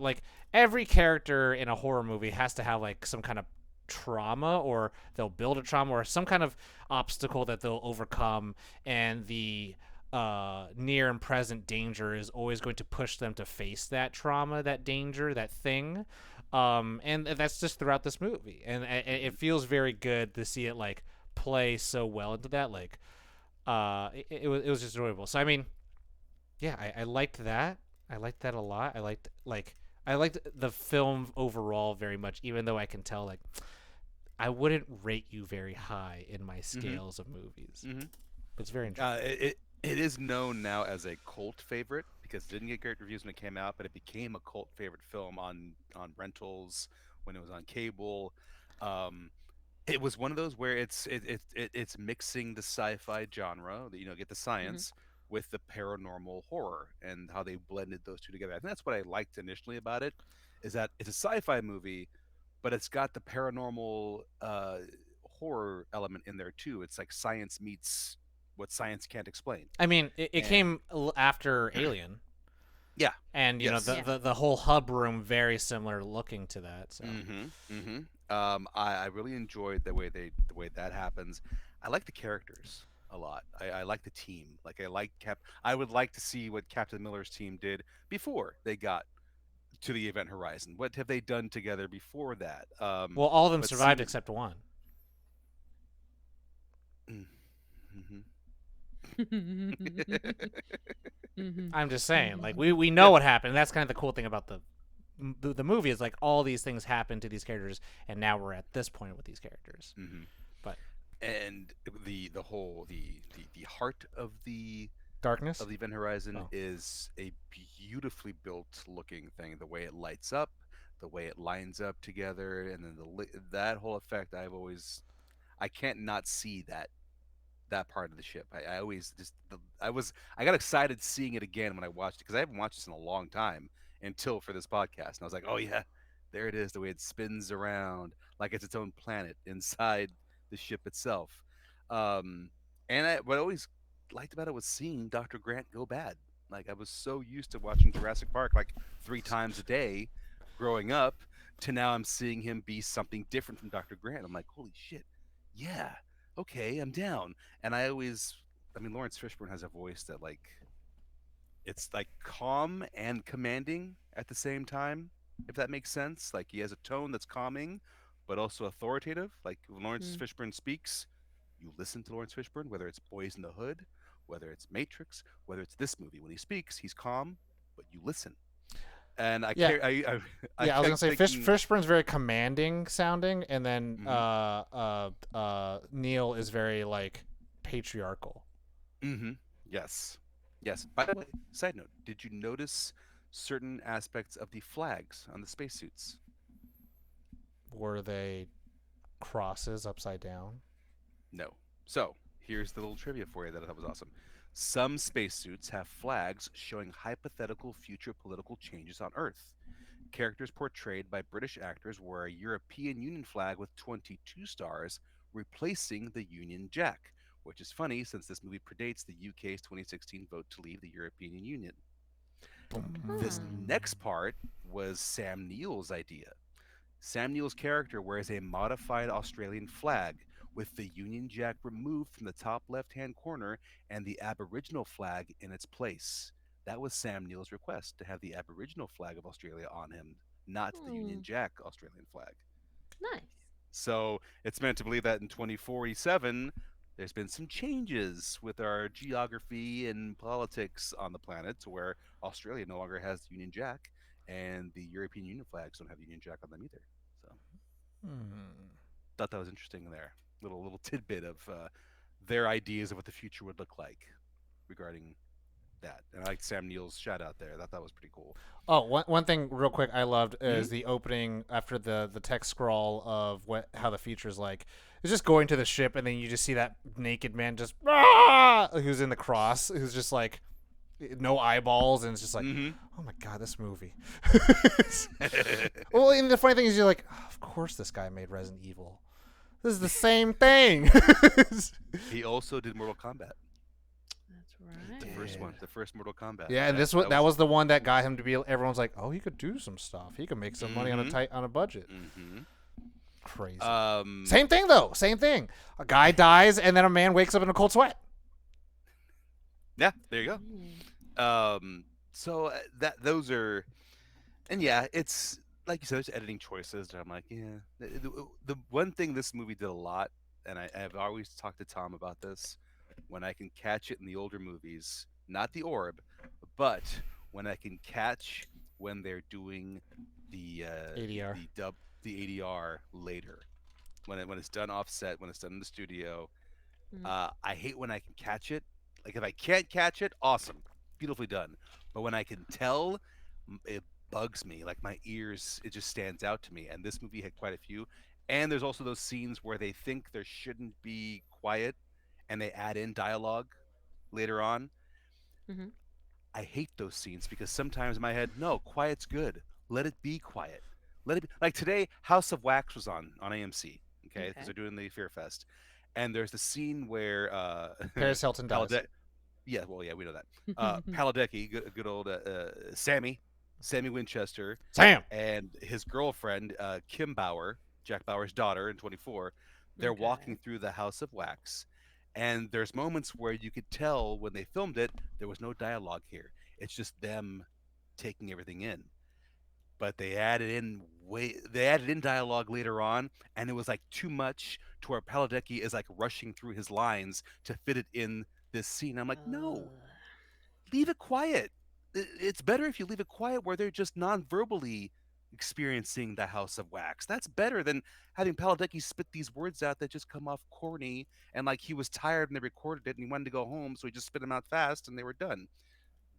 like every character in a horror movie has to have like some kind of trauma, or they'll build a trauma, or some kind of obstacle that they'll overcome, and the near and present danger is always going to push them to face that trauma, that danger, that thing. And that's just throughout this movie, and it feels very good to see it like play so well into that. Like, it was just enjoyable. So I mean, yeah, I liked that. I liked that a lot. I liked the film overall very much, even though I can tell like I wouldn't rate you very high in my scales of movies. Mm-hmm. But it's very enjoyable. It is known now as a cult favorite because it didn't get great reviews when it came out, but it became a cult favorite film on rentals when it was on cable. Um, it was one of those where it's mixing the sci-fi genre, get the Mhm. science with the paranormal horror and how they blended those two together. I think that's what I liked initially about it, is that it's a sci-fi movie, but it's got the paranormal horror element in there too. It's like science meets what science can't explain. I mean, it And came after Alien, yeah, and the, yes. Yeah. the the whole hub room very similar looking to that. So Mm-hmm. Mm-hmm. I really enjoyed the way that happens. I like the characters a lot. I like the team. Like I like Cap. I would like to see what Captain Miller's team did before they got to the Event Horizon. What have they done together before that? well, all of them But survived seeing. except one. Mm-hmm. Mhm. I'm just saying, like Mhm. we know Yeah. what happened. That's kind of the cool thing about the movie is like all these things happen to these characters, and now we're at this point with these characters. Mm-hmm. But And the whole the heart darkness. of the Event Horizon Oh. is a beautifully built looking thing. The way it lights up, the way it lines up together, and then that whole effect. I can't not see that part of the ship. I always just I got excited seeing it again when I watched it because I haven't watched this in a long time until for this podcast, and I was like, oh yeah, there it is, the way it spins around like it's its own planet inside the ship itself. Um, and what always liked about it was seeing Dr. Grant go bad. Like I was so used to watching Jurassic Park like 3 times a day growing up to now I'm seeing him be something different from Dr. Grant. I'm like, holy shit. Yeah. Okay, I'm down. And I mean Lawrence Fishburne has a voice that like it's like calm and commanding at the same time, if that makes sense. Like he has a tone that's calming, but also authoritative. Like when Lawrence Mm. Fishburne speaks, you listen to Lawrence Fishburne, whether it's Boys in the Hood, whether it's Matrix, whether it's this movie. When he speaks, he's calm, but you listen. And Yeah, I yeah. I was gonna kept say thinking, Fishburne's very commanding sounding, and then mm-hmm, Neil is very like patriarchal. mm-hmm, yes, yes. By the way, side note, did you notice certain aspects of the flags on the spacesuits? Were they crosses upside down? No. So, here's the little trivia for you that I thought was awesome. Some spacesuits have flags showing hypothetical future political changes on Earth. Characters portrayed by British actors wore a European Union flag with 22 stars, replacing the Union Jack, which is funny since this movie predates the UK's 2016 vote to leave the European Union. This Huh. next part was Sam Neill's idea. Sam Neill's character wears a modified Australian flag with the Union Jack removed from the top left hand corner and the Aboriginal flag in its place. That was Sam Neill's request to have the Aboriginal flag of Australia on him, not the Union Hmm. Jack Australian flag. Nice. So it's meant to believe that in 2047, there's been some changes with our geography and politics on the planet to where Australia no longer has the Union Jack and the European Union flags don't have the Union Jack on them either. So Hmm. thought that was interesting there. Little tidbit of their ideas of what the future would look like regarding that. And I liked Sam Neill's shout out there. I thought that was pretty cool. Oh, one thing real quick I loved Hmm. is the opening after the text scroll of what how the future's like. It's just going to the ship and then you just see that naked man just who's in the cross, who's just like no eyeballs, and it's just like, Hmm. oh my god, this movie. Well, and the funny thing is, you're like, oh, of course this guy made Resident Evil. This is the same thing. He also did Mortal Kombat, That's the right. first one, the first Mortal Kombat. Yeah, and that was the one that got him to be. Everyone's like, oh, he could do some stuff. He could make some money on Mhm. on a budget. Hmm. Crazy. Um, Same thing though. Same thing. A guy dies, and then a man wakes up in a cold sweat. yeah, there you go. Mm. So that those are, and yeah, it's like you said, it's editing choices. That I'm like, yeah. The one thing this movie did a lot, and I've always talked to Tom about this, when I can catch it in the older movies, not the orb, but when I can catch when they're doing ADR. the dub the ADR later, when it's done offset, when it's done in the studio. Mm. I hate when I can catch it. Like if I can't catch it, awesome, beautifully done. But when I can tell, it bugs me. Like my ears, it just stands out to me. And this movie had quite a few. And there's also those scenes where they think there shouldn't be quiet, and they add in dialogue later on. Mhm. I hate those scenes because sometimes in my head, no, quiet's good. Let it be quiet. Let it be. Like today, House of Wax was on AMC. Okay, because Okay. they're doing the Fear Fest, and there's the scene where Paris Hilton dies. Palade- yeah, well, yeah, we know that. Paladecki, good old Sammy Winchester, Sam. and his girlfriend, Kim Bauer, Jack Bauer's daughter in 24, they're walking Okay. through the House of Wax. And there's moments where you could tell when they filmed it, there was no dialogue here. It's just them taking everything in. But they added in dialogue later on, and it was like too much to where Paladecki is like rushing through his lines to fit it in this scene. I'm like, no, Uh, leave it quiet. It's better if you leave it quiet where they're just non-verbally experiencing the House of Wax. That's better than having Paladecki spit these words out that just come off corny and like he was tired and they recorded it and he wanted to go home, so he just spit them out fast and they were done.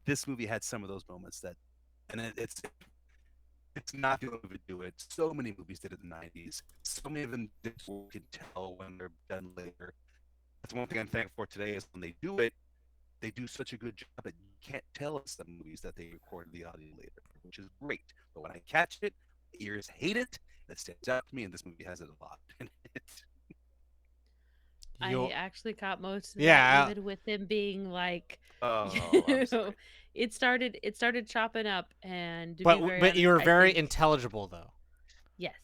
This movie had some of those moments that, and it's not the only movie to do it. So many movies did it in the '90s. So many of them did it where you can tell when they're done later. That's one thing I'm thankful for today is when they do it, they do such a good job that you can't tell in some movies that they recorded the audio later, which is great. But when I catch it, my ears hate it, and it stands out to me, and this movie has it a lot in it. I You'll actually caught most of yeah, that, even with him being like, Oh, I'm sorry. it started chopping up, and to be but very but you honest, were I very think intelligible though. yes,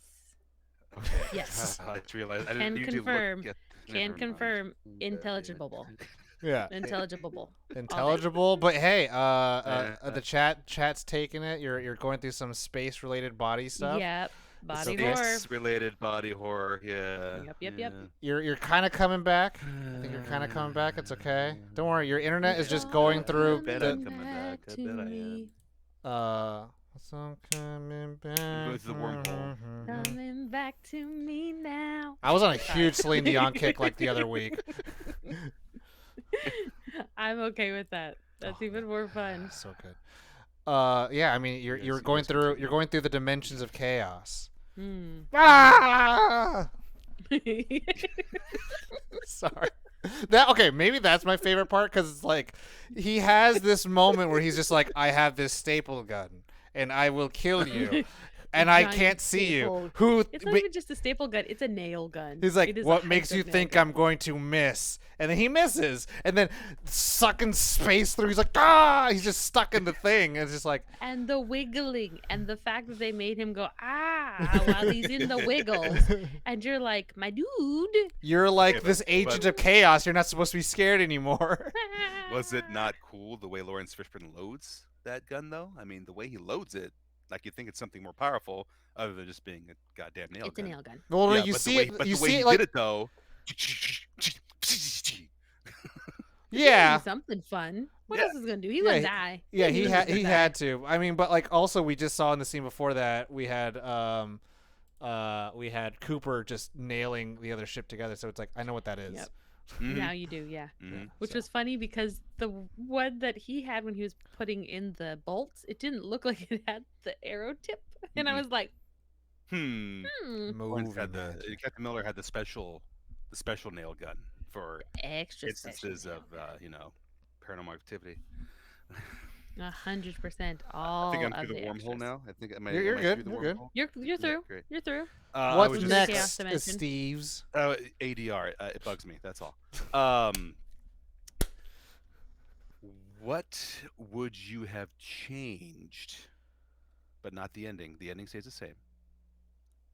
Okay. yes, I just realized I didn't can usually look confirm, at. can Never mind. confirm, intelligible, Yeah. intelligible, all day. Intelligible, but hey, Uh, the chat's taking it. You're going through some space related body stuff. Yep, It's body okay. horror. Space-related body horror. Yeah. Yep, yep, yep. Yeah. You're kind of coming back. I think you're kind of coming back. It's okay. Don't worry. Your internet is It's just all going I through bet I'm the coming coming back. back I to bet I me, am. It's all coming I'm back. going through the wormhole. coming back to me now. I was on a Sorry. huge Celine Dion kick like the other week. I'm okay with that. That's Oh, even more fun. So good. Yeah. I mean, you're Yes, you're you going guys through continue. the dimensions of chaos. Hmm. Ah! Sorry. That okay, maybe that's my favorite part because it's like he has this moment where he's just like, I have this staple gun and I will kill you, and I Giant can't see you. staple. Who? It's not even just a staple gun; it's a nail gun. He's like, It is a what makes you hyped-up nail think gun. I'm going to miss? And then he misses, and then sucking space through. He's like, ah! He's just stuck in the thing. And it's just like, And the wiggling, and the fact that they made him go while he's in the wiggles, and you're like, my dude. you're like Okay, this agent of chaos. You're not supposed to be scared anymore. Was it not cool the way Lawrence Fishburne loads that gun, though? I mean, the way he loads it, like you think it's something more powerful, other than just being a goddamn nail It's a gun. nail gun. Well, Yeah, you but see the way, it. but You the way see he it like, did it though. He had to yeah. do something fun. What Yeah. else is he gonna do? He Yeah, wouldn't die. Yeah, knew he was had gonna he die. had to. I mean, but like also we just saw in the scene before that we had Cooper just nailing the other ship together. So it's like I know what that is. Yep. Mhm. Now you do, yeah. Mhm. Which So- was funny because the one that he had when he was putting in the bolts, it didn't look like it had the arrow tip, and I Mm-mm. was like, Hmm. Lawrence Movie had magic. Captain Miller had the special nail gun for extra instances special. of paranormal activity. 100%. I All think I'm of through the the wormhole extras. now. I think am I, You're am I good, through the you're good. wormhole? You're Yeah, through. great. You're through. I What's was Into just the chaos next, dimension. Steve's? ADR. It bugs me. That's all. What would you have changed, but not the ending? The ending stays the same.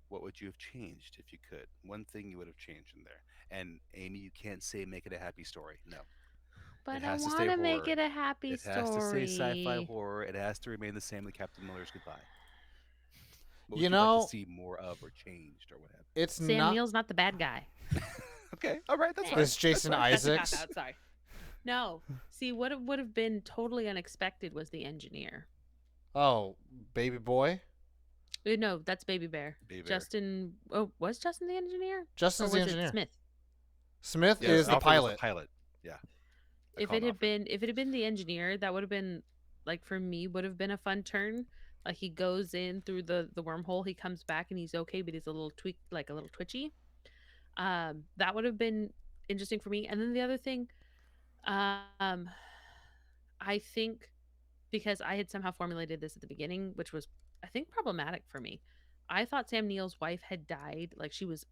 What would you have changed if you could? One thing you would have changed in there. And Amy, you can't say make it a happy story. No, But I has to want stay to make horror. it a happy it story. has to say sci-fi horror. It has to remain the same like Captain Miller's Goodbye. What You would you like know, to see more of or changed or whatever? it's Sam not. Neill's not the bad guy. Okay, all right, that's Hey. fine. It's Jason That's a Isaacs. cop-out, sorry. No. See, what would have been totally unexpected was the engineer. Oh, baby boy. No, that's Baby Bear. Baby Bear. Justin. Oh, was Justin the engineer? Or Justin's was the engineer. it Smith? Smith Yes, is the Alfred was pilot. pilot. Yeah. I If called it had Alfred. been the engineer, that would have been like for me would have been a fun turn. Like he goes in through the wormhole, he comes back and he's okay, but he's a little a little twitchy. That would have been interesting for me. And then the other thing, I think because I had somehow formulated this at the beginning, which was I think problematic for me. I thought Sam Neill's wife had died, like she was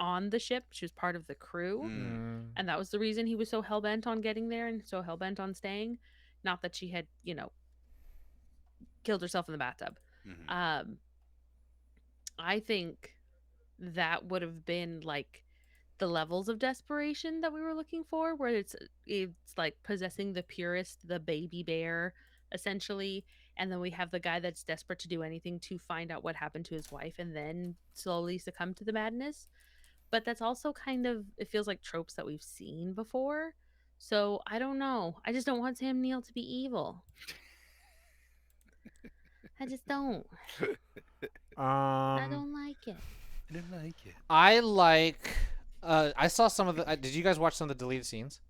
on the ship, she was part of the crew. Mm. And that was the reason he was so hell bent on getting there and so hell bent on staying. Not that she had, killed herself in the bathtub. Mhm. I think that would have been like the levels of desperation that we were looking for, where it's like possessing the purest, the baby bear, essentially, and then we have the guy that's desperate to do anything to find out what happened to his wife and then slowly succumb to the madness. But that's also kind of it feels like tropes that we've seen before. So I don't know. I just don't want Sam Neill to be evil. I just don't. I Um, don't like it. I didn't like it. I like. I saw some of the. Did you guys watch some of the deleted scenes?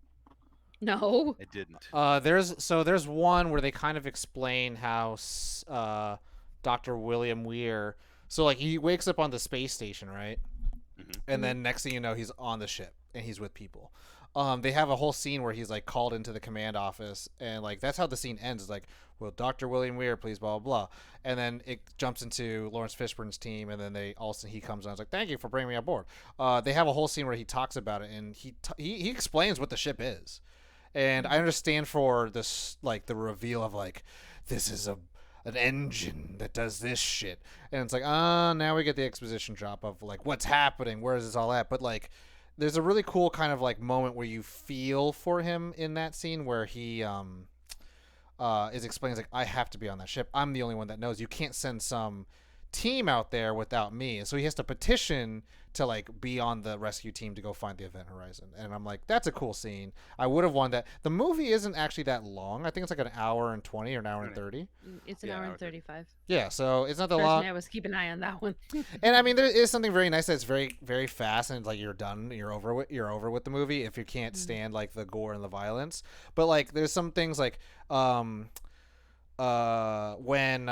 No. I didn't. There's one where they kind of explain how Dr. William Weir. So like he wakes up on the space station, right? Mhm. And then next thing you know, he's on the ship and he's with people. they have a whole scene where he's like called into the command office, and like that's how the scene ends. It's like, will Dr. William Weir please blah blah blah, and then it jumps into Lawrence Fishburne's team, and then they also he comes on. It's like, thank you for bringing me aboard. They have a whole scene where he talks about it, and he explains what the ship is, and I understand for this like the reveal of like this is an engine that does this shit, and it's like now we get the exposition drop of like what's happening, where is this all at, but like there's a really cool kind of like moment where you feel for him in that scene where he is explaining like I have to be on that ship. I'm the only one that knows. You can't send some team out there without me. And so he has to petition to like be on the rescue team to go find the event horizon. And I'm like, that's a cool scene. I would have wanted that. The movie isn't actually that long. I think it's like an hour and 20 or an hour and 30. It's an hour and 35. Yeah, so it's not that Trust long. me, I was keeping an eye on that one. And I mean, there is something very nice that's very, very fast, and it's like you're done, you're over with the movie if you can't stand like the gore and the violence. But like, there's some things like when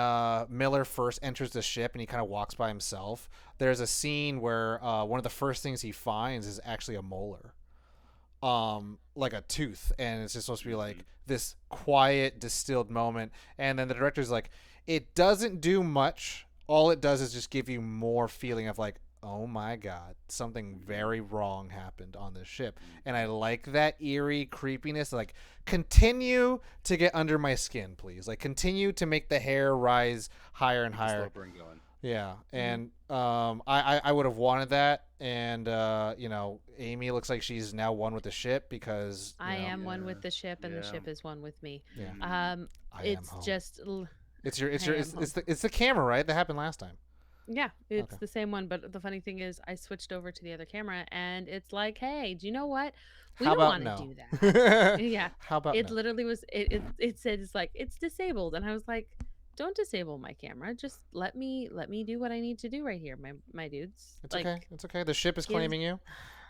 Miller first enters the ship and he kind of walks by himself. There's a scene where one of the first things he finds is actually a molar, like a tooth, and it's just supposed to be like this quiet, distilled moment. And then the director's like, it doesn't do much. All it does is just give you more feeling of like, oh my god, something very wrong happened on this ship. And I like that eerie creepiness. Like, continue to get under my skin, please. Like, continue to make the hair rise higher and higher. Slow burn going. Yeah, and I would have wanted that, and you know, Amy looks like she's now one with the ship because I know, am one with the ship, and the Yeah. ship is one with me. Yeah. I It's am home. just It's your I am it's the camera, right? That happened last time. yeah, it's Okay. the same one. But the funny thing is, I switched over to the other camera, and it's like, hey, do you know what? We How don't about want to no? do that. Yeah, How about it no? literally was. It said it's like it's disabled, and I was like, don't disable my camera. Just let me do what I need to do right here, my dudes. It's Like, okay. It's okay. The ship is give claiming you.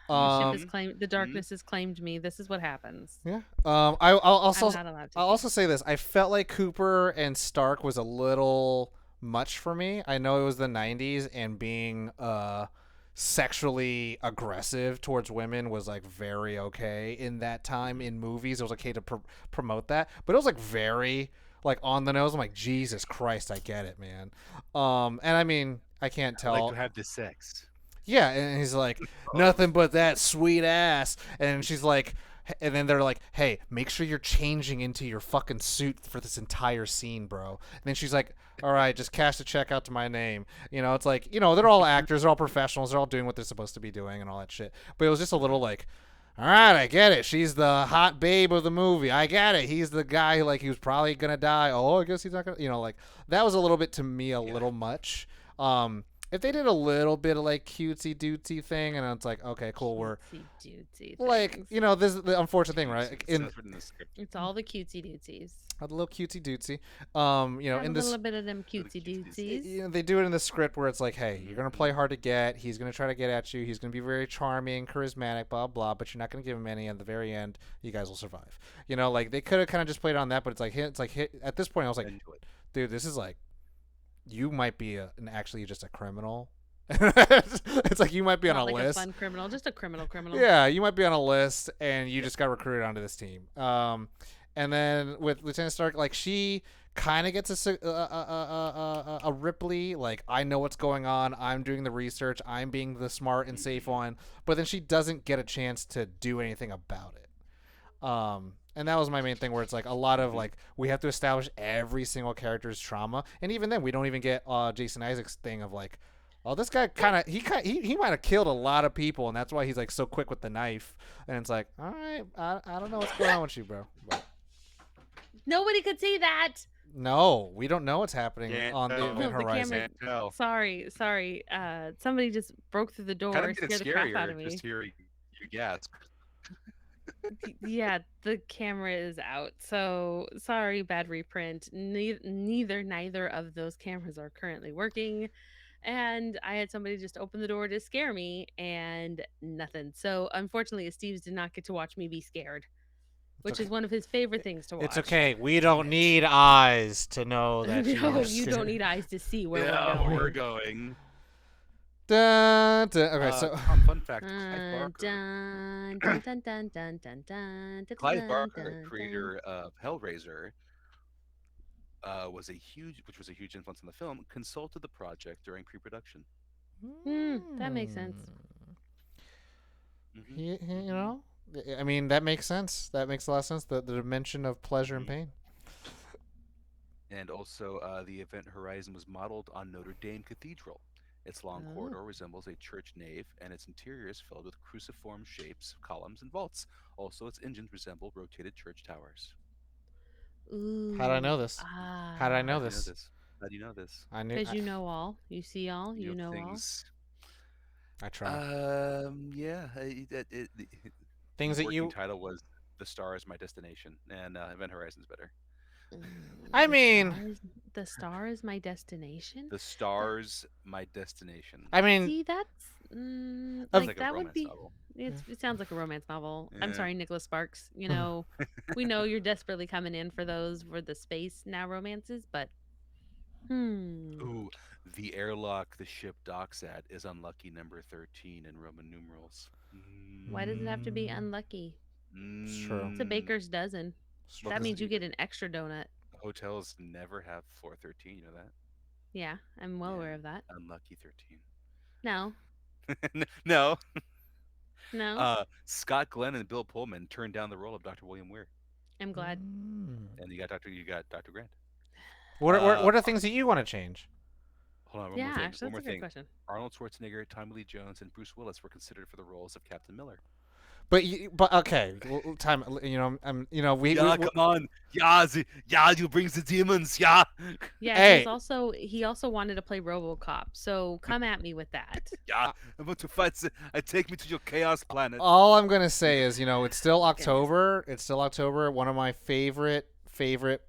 the ship is Mhm. claimed. The darkness has claimed me. This is what happens. Yeah. I'll also I'm not allowed to. I'll also say this. I felt like Cooper and Stark was a little much for me. I know it was the 90s, and being sexually aggressive towards women was like very okay in that time in movies. It was okay to promote that, but it was like very like on the nose. I'm like, Jesus Christ, I get it, man. And I mean, I can't I tell. like to have this sex. Yeah, and he's like, nothing but that sweet ass. And she's like, and then they're like, hey, make sure you're changing into your fucking suit for this entire scene, bro. And then she's like, all right, just cash the check out to my name. You know, it's like, you know, they're all actors, they're all professionals, they're all doing what they're supposed to be doing and all that shit. But it was just a little like, all right, I get it. She's the hot babe of the movie. I get it. He's the guy who, like, he was probably gonna die. Oh, I guess he's not gonna. You know, like that was a little bit to me a little much. If they did a little bit of like cutesy dootsy thing, and it's like, okay, cool, we're Cutesy like, things. you know, this is the unfortunate thing, right? Like, in That's written in the script. It's all the cutesy dootsies. a little cutesy dootsy, you know, Have in a this, little bit of them cutesy cutesy. dootsies. you know, they do it in the script where it's like, hey, you're gonna play hard to get. He's gonna try to get at you. He's gonna be very charming, charismatic, blah blah. But you're not gonna give him any. And at the very end, you guys will survive. You know, like they could have kind of just played on that, but it's like at this point, I was like, Into it. dude, this is like, you might be actually just a criminal. It's like you might be on Not a like list. a fun criminal, just a criminal. Yeah, you might be on a list, and you just got recruited onto this team. And then with Lieutenant Stark, like she kind of gets a Ripley, like I know what's going on. I'm doing the research. I'm being the smart and safe one. But then she doesn't get a chance to do anything about it. And that was my main thing, where it's like a lot of like we have to establish every single character's trauma, and even then we don't even get Jason Isaacs' thing of like, oh, this guy he might have killed a lot of people, and that's why he's like so quick with the knife. And it's like, all right, I don't know what's going on with you, bro. But Nobody could see that. no, we don't know what's happening Can't on the tell. event No, the horizon. camera- Can't tell. Sorry. Somebody just broke through the door, Kind of scared gets the crap out of scarier me. just hearing you gasp. Yeah, the camera is out. So sorry, bad reprint. Neither of those cameras are currently working. And I had somebody just open the door to scare me, and nothing. So unfortunately, Steve's did not get to watch me be scared, which okay. is one of his favorite things to watch. It's okay. We don't need eyes to know that No, you're you don't need eyes to see where Yeah, we're going. we're going. Dun, dun. Okay, so Tom, fun fact: Dun, dun, dun, dun, dun, dun, dun, dun, dun, Clive dun, Barker, dun, dun. creator of Hellraiser, which was a huge influence on the film, consulted the project during pre-production. That makes sense. Hmm you hmm know, I mean, that makes sense. That makes a lot of sense. The dimension of pleasure and hmm pain. And also, the event horizon was modeled on Notre Dame Cathedral. Its long Oh. corridor resembles a church nave, and its interior is filled with cruciform shapes, columns, and vaults. Also, its engines resemble rotated church towers. How did I know Ooh. this? How did I How know do you know Ah. this? this? How do you know this? I knew. Because you know all. You see all. You You know know all. things. I try. Yeah. The Things that working you. title was "The Star Is My Destination," and Event Horizon's better. I The mean, stars. The star is my destination. The That Stars, My Destination. I mean, see. That's Sounds of like like a that would romance be. novel. It sounds like a romance novel. I'm Yeah. sorry, Nicholas Sparks. You know, we know you're desperately coming in for those for the space now romances, but Ooh, the airlock the ship docks at is unlucky number 13 in Roman numerals. why does it have to be mm, unlucky? it's true. It's a Mm, baker's dozen. It's well, That true. means you get an extra donut. hotels never have floor 13. You know that? Yeah, I'm well Yeah, aware of that. unlucky 13. No, No, no, Scott Glenn and Bill Pullman turned down the role of Dr. William Weir, I'm glad. Mm. and you got Dr. Grant. What are things that you want to change? Hold on, one more Yeah, thing. actually, One that's more a good thing. question. Arnold Schwarzenegger, Tommy Lee Jones, and Bruce Willis were considered for the roles of Captain Miller. But okay, time. We Yeah, come on. Yeah, yeah, you brings the demons. Yeah. Yeah, hey, he also wanted to play RoboCop, so come at me with that. Yeah, uh, I'm about to fight. Take me to your chaos planet. all I'm gonna say is, it's still Oh goodness. October. It's still October. One of my favorite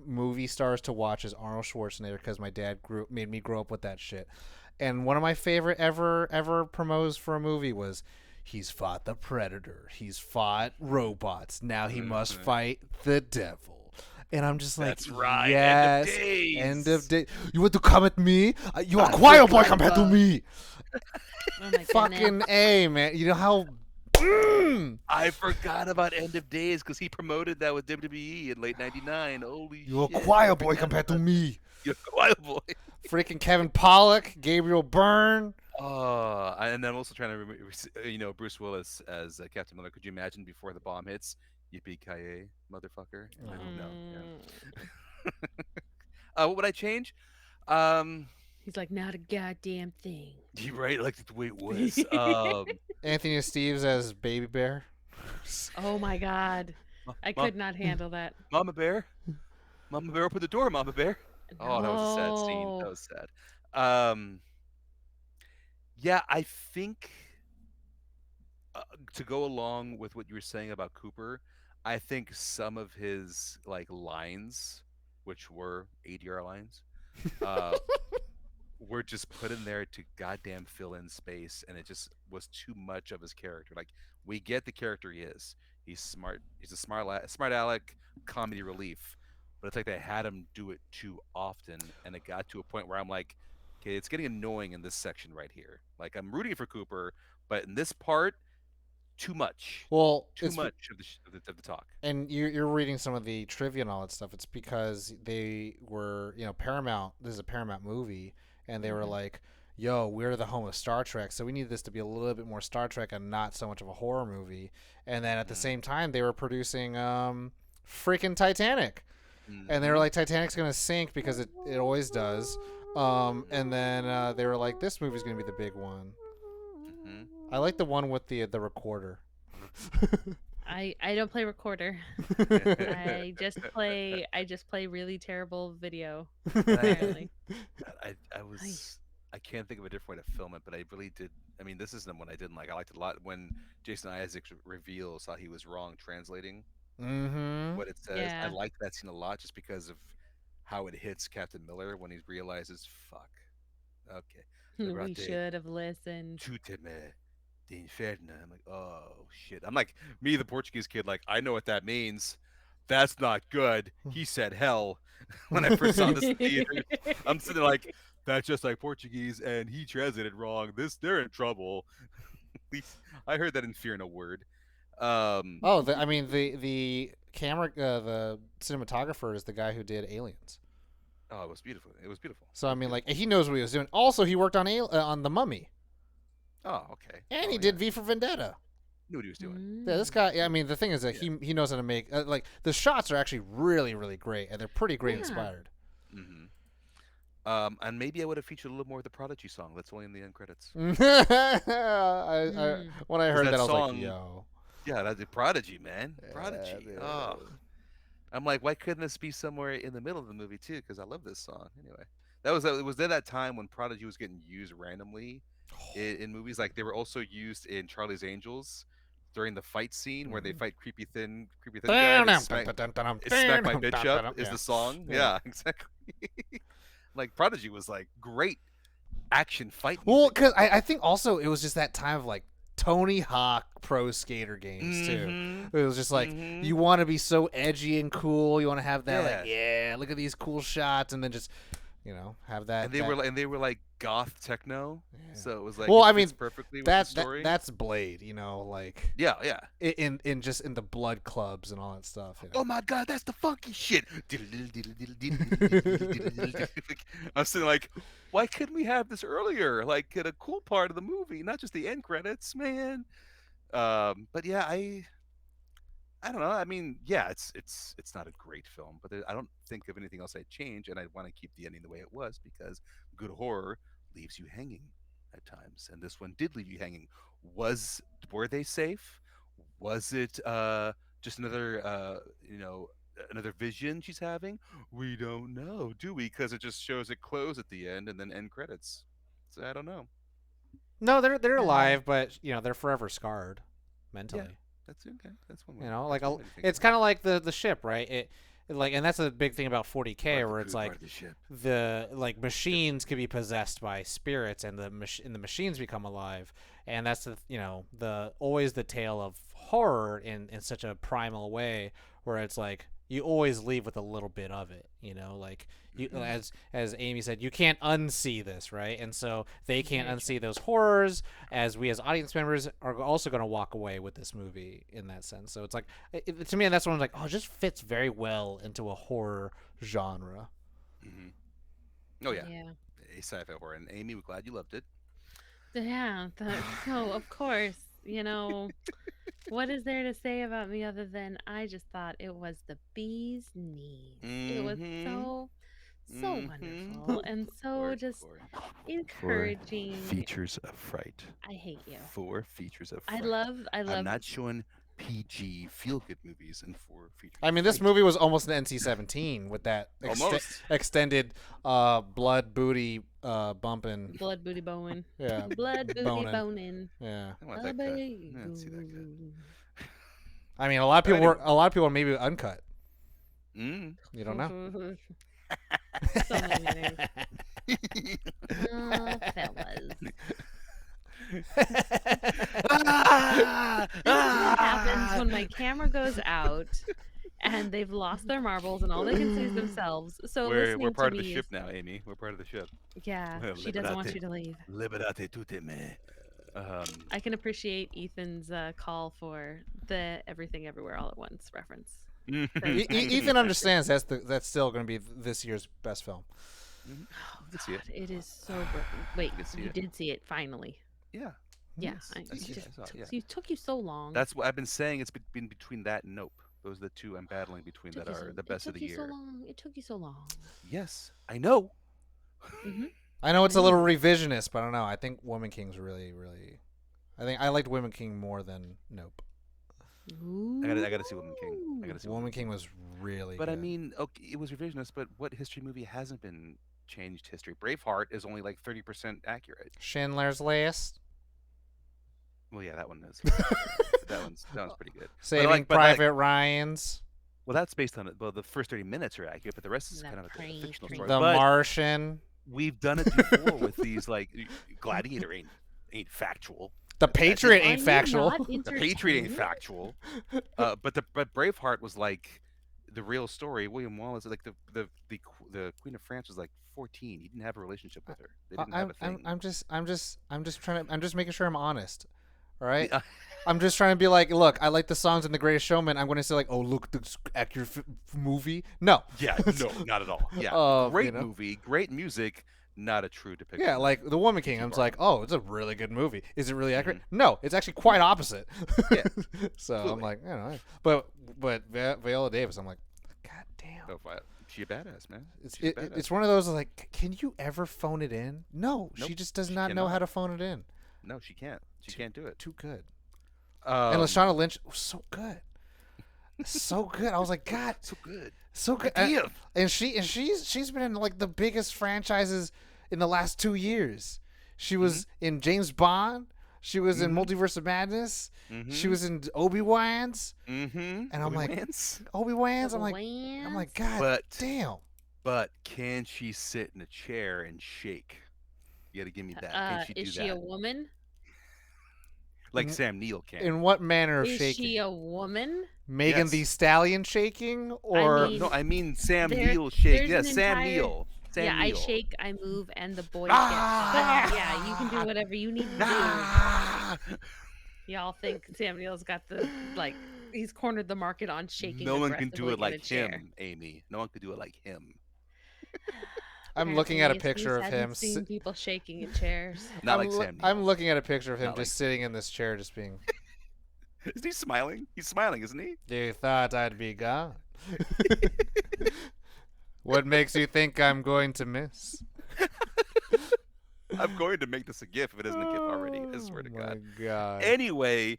movie stars to watch is Arnold Schwarzenegger because my dad made me grow up with that shit. And one of my favorite ever promos for a movie was, he's fought the Predator, he's fought robots, now he must fight the devil. And I'm just like, That's right. End of yes, end of days. day. You want to come at me? You are I quiet boy forgot compared to about. me. Oh my goodness. Fucking A, man. You know how. I forgot about End of Days because he promoted that with WWE in late '99. Holy You are shit! I quiet boy forgot compared to about me. you're quiet boy. Freaking Kevin Pollock, Gabriel Byrne. And then I'm also trying to remember, Bruce Willis as Captain Miller. Could you imagine before the bomb hits? Yippee ki motherfucker! And then no, Mm. yeah. What would I change? Um, He's like, not a goddamn thing. you right, like the way it was. Anthony Steves as Baby Bear. Oh my god. I Ma- could not handle that. Mama Bear, Mama Bear, open the door, Mama Bear. Oh, that was a sad scene. That No. was sad. Um, yeah, I think to go along with what you were saying about Cooper, I think some of his like lines, which were ADR lines, uh, were just put in there to goddamn fill in space, and it just was too much of his character. Like we get the character he is. He's smart. He's a smart aleck, comedy relief. But it's like they had him do it too often, and it got to a point where I'm like, okay, it's getting annoying in this section right here. Like I'm rooting for Cooper, but in this part, too much, Well, too much of the talk. and you're reading some of the trivia and all that stuff. It's because they were, Paramount. This is a Paramount movie, and they were Mhm. like, "Yo, we're the home of Star Trek, so we need this to be a little bit more Star Trek and not so much of a horror movie." And then at the Mm. same time, they were producing freaking Titanic, and they were Mm-hmm. like, "Titanic's gonna sink because it always does." And then they were like, "This movie's gonna be the big one." Mm-hmm. I like the one with the recorder. I don't play recorder. I just play really terrible video. Apparently. God, I was I can't think of a different way to film it, but I really did. I mean, this isn't one I didn't like. I liked it a lot when Jason Isaacs reveals how he was wrong translating Mm-hmm. what it says. I Yeah. liked that scene a lot just because of how it hits Captain Miller when he realizes, fuck, okay, We Legrate, should have listened. tuteme, the inferno. I'm like, oh shit. I'm like me, the Portuguese kid. Like, I know what that means. That's not good. He said hell when I first saw this in theaters. I'm sitting there like, that's just like Portuguese, and he translated wrong. They're in trouble. At least I heard that in Fear No Word. Um, Oh, I mean the camera, the cinematographer is the guy who did Aliens. oh, it was beautiful. It was beautiful. So It I was mean, like beautiful. he knows what he was doing. Also, he worked on The Mummy, Oh, okay. and Oh, he yeah. did V for Vendetta. Knew what he was doing. Yeah, this guy. Yeah, I mean, the thing is that Yeah. he knows how to make like the shots are actually really really great, and they're pretty great Yeah. inspired. Hmm. And maybe I would have featured a little more of the Prodigy song. That's only in the end credits. When I 'Cause heard that that, I was like, song- yo, Yeah, that's the Prodigy, man. Prodigy. dude. Oh, I'm like, why couldn't this be somewhere in the middle of the movie too? Because I love this song. Anyway, it was there that time when Prodigy was getting used randomly in movies. Like they were also used in Charlie's Angels during the fight scene where they fight creepy thin guy. And it's smack my bitch up is Yeah. the song. Yeah. Yeah, exactly. Like Prodigy was like great action fight. Well, music. because I think also it was just that time of like Tony Hawk Pro Skater games too. Mhm. It was just like Mhm. you want to be so edgy and cool. You want to have that Yeah. like, yeah, look at these cool shots, and then just have that. And they were like goth techno. Yeah. So it was like Well, it I mean, fits perfectly with that, the story. that's Blade. Like yeah, yeah. in just in the blood clubs and all that stuff. Oh my god, that's the funky shit. I'm sitting like, why couldn't we have this earlier? Like at a cool part of the movie, not just the end credits, man. But yeah, I don't know. I mean, yeah, it's not a great film, but I don't think of anything else I'd change, and I want to keep the ending the way it was because good horror leaves you hanging at times, and this one did leave you hanging. Were they safe? Was it just another another vision she's having? We don't know, do we? Because it just shows it close at the end and then end credits. So I don't know. No, they're alive, but they're forever scarred mentally. That's okay. That's one way. Like that's one way to think it's about kind of like the ship, right? And that's a big thing about 40K, it. Part of the where it's crew, like part of the ship. the like machines can be possessed by spirits, and the machines become alive, and that's the always the tale of horror in such a primal way, where it's like you always leave with a little bit of it, like you as Amy said, you can't unsee this, right? And so they can't Very unsee those horrors, as we as audience members are also going to walk away with this movie in that sense. So it's like to me, that's when I'm like, oh, it just fits very well into a horror genre. Hmm. Oh yeah, Yeah. a sci-fi horror. And Amy, we're glad you loved it. Yeah. No, of course. What is there to say about me other than I just thought it was the bee's knees. It was Mhm. so Mhm. wonderful and so Glory, just glory. encouraging. Features of Fright. I hate you. 4 features of I Fright. love I'm not showing PG feel good movies and 4 features. I mean, of this Fright. movie was almost an NC-17 with that Almost. extended blood booty bumping. blood booty bowing. Yeah, Blood booty boning. boning. Yeah. I want that cut. I didn't see that cut. I mean, a lot of people But were a lot of people maybe uncut. Mm. You don't know. So many names. Oh, fellas. Ah! This is what happens when my camera goes out and they've lost their marbles and all they can see is themselves. So We're listening part to of the me ship is, now, Amy. We're part of the ship. yeah, she doesn't want you to leave. Liberate tutte me. I can appreciate Ethan's call for the Everything Everywhere All at Once reference. Ethan understands that's still going to be this year's best film. Oh, can see it. God, it is so wait, can see you it. did see it finally. Yeah. Yeah, Yes, I, I you see it. just I saw it, took, yeah. you took you so long. That's what I've been saying. It's been between that and Nope. Those are the two I'm battling between Took that you are so- the best of the It took you so year. long. It took you so long. Yes, I know. I know it's a little revisionist, but I don't know. I think Woman King's really, really. I think I liked Woman King more than Nope. I gotta see Woman King. I gotta see Woman King was really. But I good. mean, okay, it was revisionist. But what history movie hasn't been changed history? Braveheart is only like 30% accurate. Schindler's List, Well, yeah, that one is. that one's pretty good. Saving but like- Private Ryan's, Well, that's based on it. Well, the first 30 minutes are accurate, but the rest is That kind of a train, fictional train. story. The But Martian, we've done it before with these like Gladiator ain't factual. The Patriot ain't Are you factual. not The Patriot ain't entertained? factual. But Braveheart was like the real story. William Wallace, like the Queen of France was like 14. He didn't have a relationship with her. They I, didn't have a I'm thing. I'm just making sure I'm honest. All right. Yeah, I'm just trying to be like, look, I like the songs in The Greatest Showman. I'm going to say like, oh, look, this accurate movie. No. yeah, no, not at all. Yeah, You great know. movie, great music, not a true depiction. Yeah, of like The Woman King. P.T. I'm just Barnum. like, oh, it's a really good movie. Is it really accurate? Mhm. No, it's actually quite opposite. Yeah, So I'm absolutely. like, but Viola Davis, I'm like, god damn. Oh, she a badass, man. It's She's a badass. it's one of those like, can you ever phone it in? No, Nope, she just does she not know how cannot. to phone it in. No, she can't. She can't do it. Too good. And Um, Lashana Lynch was so good, so good. I was like, God, so good. so good. Idea. And she's been in like the biggest franchises in the last 2 years. She was in James Bond. She was in Multiverse of Madness. She was in Obi-Wan's. Mm-hmm. And I'm like, Obi-Wan's? Obi-Wan's. I'm like, God But damn. but can she sit in a chair and shake? You gotta give me that. Can she do Is she a that? woman? Like Sam Neill can. In what manner of Is shaking? she a woman? Megan Yes. Thee Stallion shaking, or No, mean, no, I mean Sam there- Neill shake. there's Yeah, an Sam entire- Neill. Sam Yeah, I Neill. shake, I move, and the boys Ah! get. But yeah, you can do whatever you need to do. Ah! Y'all think Sam Neill's got the he's cornered the market on shaking. No one can do aggressively it in like a chair. him, Amy. No one can do it like him. I'm looking at a Apparently, picture of Snoose him. hasn't seen people shaking in chairs. Not like Sam Neill. I'm looking at a picture of him Not just sitting in this chair, just being. Is he smiling? He's smiling, isn't he? You thought I'd be gone. What makes you think I'm going to miss? I'm going to make this a GIF if it isn't a GIF already. I swear to Oh God. my God. Anyway,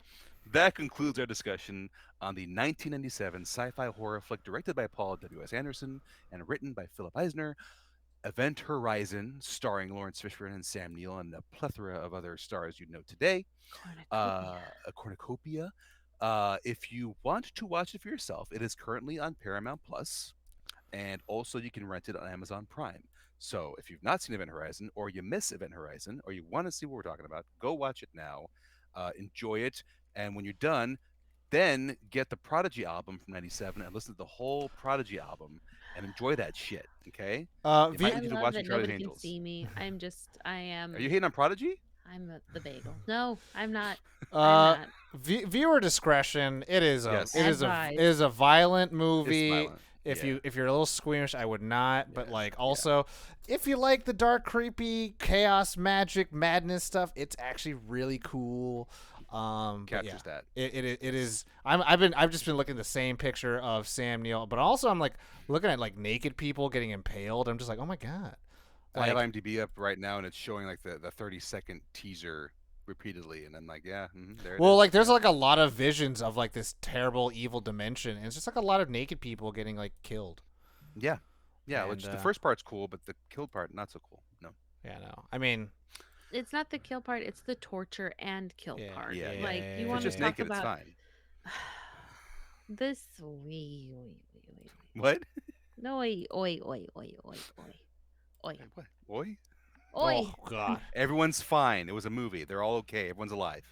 that concludes our discussion on the 1997 sci-fi horror flick directed by Paul W.S. Anderson and written by Philip Eisner, Event Horizon, starring Lawrence Fishburne and Sam Neill and a plethora of other stars you'd know today. A cornucopia. If you want to watch it for yourself, it is currently on Paramount Plus, and also you can rent it on Amazon Prime. So if you've not seen Event Horizon, or you miss Event Horizon, or you want to see what we're talking about, go watch it now. Enjoy it, and when you're done, then get the Prodigy album from '97 and listen to the whole Prodigy album and enjoy that shit. Okay? Invite I you to love watch that Charlie's nobody can Angels. see me. I am. Are you hating on Prodigy? I'm the bagel. No, I'm not. Uh, I'm not. Viewer discretion. It is a Yes. it is a violent movie. It's violent. If Yeah. you're a little squeamish, I would not. But Yeah, like yeah. also, if you like the dark, creepy, chaos, magic, madness stuff, it's actually really cool. But Captures yeah, that. it is. I've just been looking at the same picture of Sam Neill, but also I'm like looking at like naked people getting impaled. I'm just like, oh my God. I have Like, IMDb up right now, and it's showing like the 30-second teaser repeatedly, and I'm like, yeah, there it well, is. like there's like a lot of visions of like this terrible evil dimension, and it's just like a lot of naked people getting like killed. Yeah, which And, the first part's cool, but the killed part not so cool. No. Yeah, no. I mean, It's not the kill part. It's the torture and kill Yeah, part. Yeah, Like yeah, you If want it's to just talk naked, about it's fine. this. What? No, oi, oi, oi, oi, oi, oi, oi, What? Boy? oi. oh God. Everyone's fine. It was a movie. They're all okay. Everyone's alive.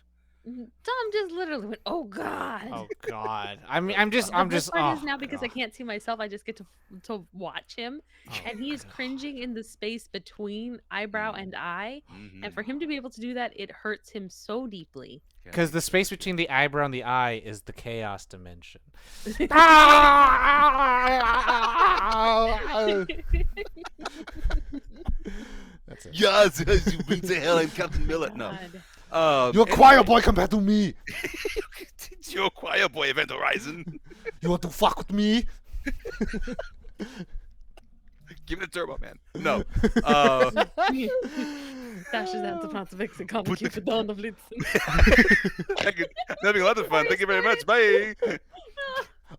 Tom just literally went, "Oh God." Oh God. I mean, I'm just. The best part is oh, now because I God. can't see myself, I just get to watch him, Oh, and he is God. cringing in the space between eyebrow and eye, Mhm. and for him to be able to do that, it hurts him so deeply. Yeah. Because the space between the eyebrow and the eye is the chaos dimension. That's it. Yes, you beat the hell and Captain Millet. No. God. You're a choir boy compared to me. You're a choir boy, Event Horizon. You want to fuck with me? Give it a turbo, man. No. Dashes out the Pontifex and Put the- keep the dawn of Blitzen. Having a lot of fun. Thank you very much. Bye.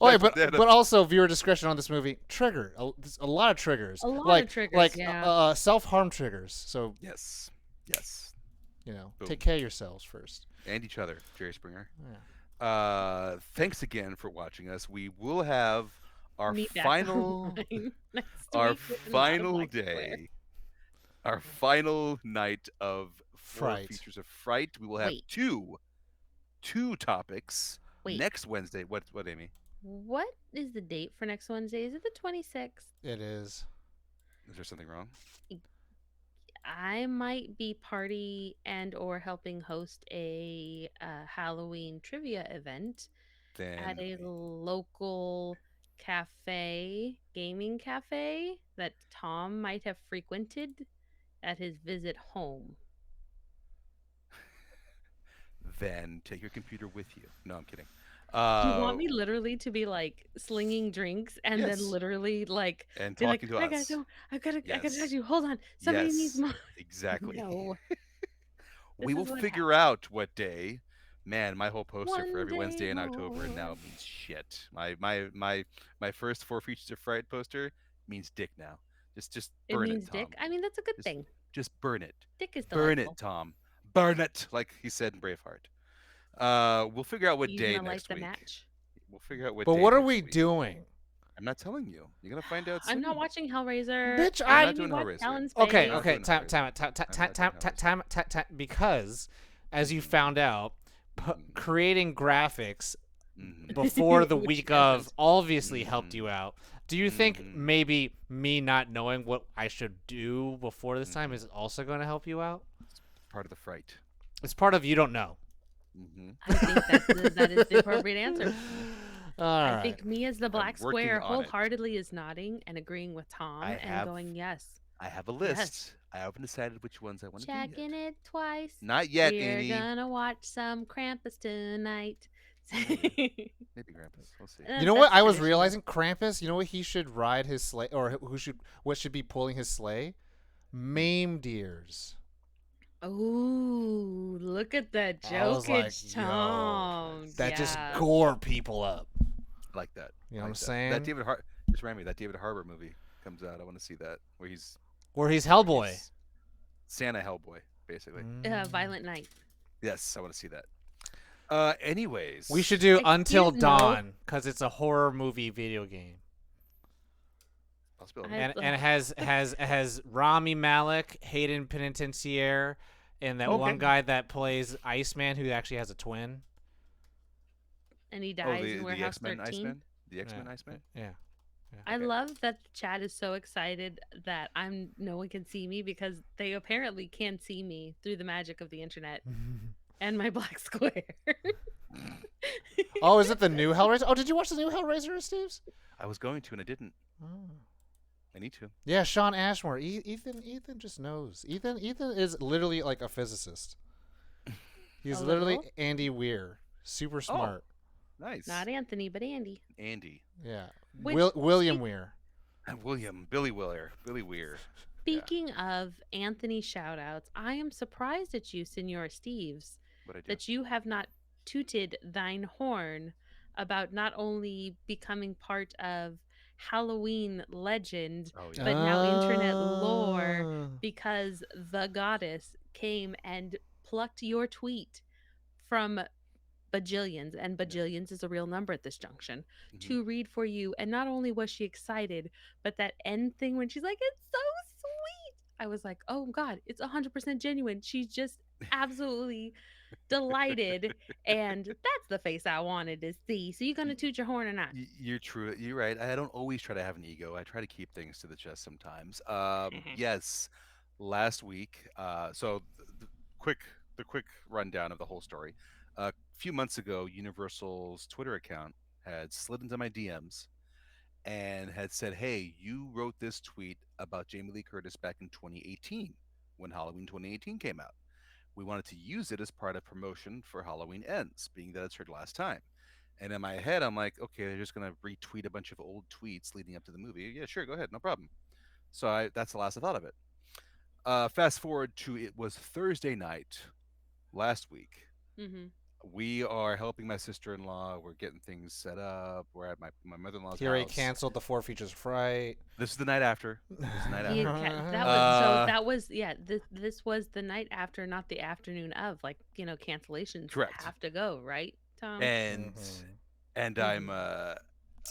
Oh, yeah, That's- but also viewer discretion on this movie. Trigger. There's a lot of triggers. A lot of like, triggers, Like yeah. self-harm triggers. So, Yes. Yes. Boom. Boom. Take care of yourselves first. And each other, Jerry Springer. Yeah. Thanks again for watching us. We will have our Meet back final online next our week with a lot of final black square. day, our final night of four Fright. features of Fright. We will have Wait. two topics Wait. next Wednesday. What, Amy? What is the date for next Wednesday? Is it the 26th? It is. Is there something wrong? I might be party and or helping host a Halloween trivia event at Then a local gaming cafe that Tom might have frequented at his visit home. then take your computer with you. No, I'm kidding. Do you Uh, want me literally to be like slinging drinks and then yes, literally like and be like, talking to "I gotta us. go. I gotta talk Yes, to you. Hold on. Somebody needs yes, more." exactly. No, We this will is what figure happened. out what day. Man, my whole poster for One every day Wednesday in October more. now means shit. My first four features of Fright poster means dick now. Just It burn it, means dick. Tom. I mean, that's a good Just thing. just burn it. Dick is Burn it, delightful. Tom. Burn it, like he said in Braveheart. We'll figure out what You day gonna light next the week. match? We'll figure out what But day what are next we week. doing? I'm not telling you. You're gonna find out I'm not soon. watching Hellraiser. Bitch, I'm I. not Maybe doing watch Hellraiser. Alan Okay, I'm not Spade. okay, doing time, Hellraiser. time, time, I'm not doing Hellraiser. because, as you Mhm. found out, Mhm. creating graphics Mhm. before the Which week he of hasn't. obviously helped Mhm. you out. Do you think Mhm. maybe me not knowing what I should do before this time Mhm. is also going to help you out? It's part of the fright. It's part of you don't know. Mhm. I think that is the appropriate answer. Mhm. All I right. think me as the I'm black working square on it. wholeheartedly is nodding and agreeing with I Tom and have going, yes, I have a yes. list. I haven't decided which ones I want to do yet. Checking it twice. Not yet, We're Annie. gonna watch some Krampus tonight. Maybe. Maybe Grampus. We'll see. You know what? That's I was traditional. realizing Krampus. You know what he should ride his sleigh, or what should be pulling his sleigh? Hmm. Maimed deers. Ooh, look at that I was like, jokage, yo, Tom. that just Yeah. gore people up. I like that. You I know what I'm like that. That saying? David Har just remind me that David Harbour movie comes out. I want to see that Where he's where Hellboy. he's Santa Hellboy, basically. Mm. Violent Night. Yes, I want to see that. We should Anyways, do Until Excuse no. Dawn because it's a horror movie video game, possibility. I, and it has Rami Malek, Hayden Panettiere, and that Okay. one guy that plays Iceman who actually has a twin. and he Oh, dies in the Warehouse X Men 13. Iceman, the X Yeah, Men Iceman. yeah, yeah. I Okay. love that the chat is so excited that no one can see me because they apparently can see me through the magic of the internet and my black square. Oh, is it the new Hellraiser? Oh, did you watch the new Hellraiser, Steve's? I was going to, and I didn't. Oh. I need to. Yeah, Sean Ashmore. Ethan just knows. Ethan is literally like a physicist. He's A literally literal? Andy Weir. Super Oh, smart. nice. Not Anthony, but Andy. Andy, Yeah. Which William Weir. Billy Willer, Billy Weir. Yeah, speaking of Anthony shoutouts, I am surprised at you, Senor Steves, what I do. that you have not tooted thine horn about not only becoming part of Halloween legend, Oh yeah. but now internet lore Ah. because the goddess came and plucked your tweet from bajillions, and bajillions is a real number at this junction, Mhm. to read for you. And not only was she excited, but that end thing when she's like, it's so sweet. I was like, oh God, it's 100% genuine. She's just absolutely delighted. And that's the face I wanted to see. So you gonna toot your horn or not? You're true. You're right. I don't always try to have an ego. I try to keep things to the chest sometimes. Yes, last week. Quick, the quick rundown of the whole story. A few months ago, Universal's Twitter account had slid into my DMs and had said, "Hey, you wrote this tweet about Jamie Lee Curtis back in 2018 when Halloween 2018 came out. We wanted to use it as part of promotion for Halloween Ends, being that it's her last time." And in my head, I'm like, okay, they're just gonna retweet a bunch of old tweets leading up to the movie. Yeah, sure, go ahead, no problem. That's the last I thought of it. Fast forward to it was Thursday night last week. Mm-hmm. We are helping my sister-in-law. We're getting things set up. We're at my mother-in-law's He already house. canceled the Four Features Fright. This is the night after. This is the night He after. had Uh, that was yeah. This was the night after, not the afternoon of. Like cancellations Correct. have to go, right, Tom? And Mhm. and Mhm.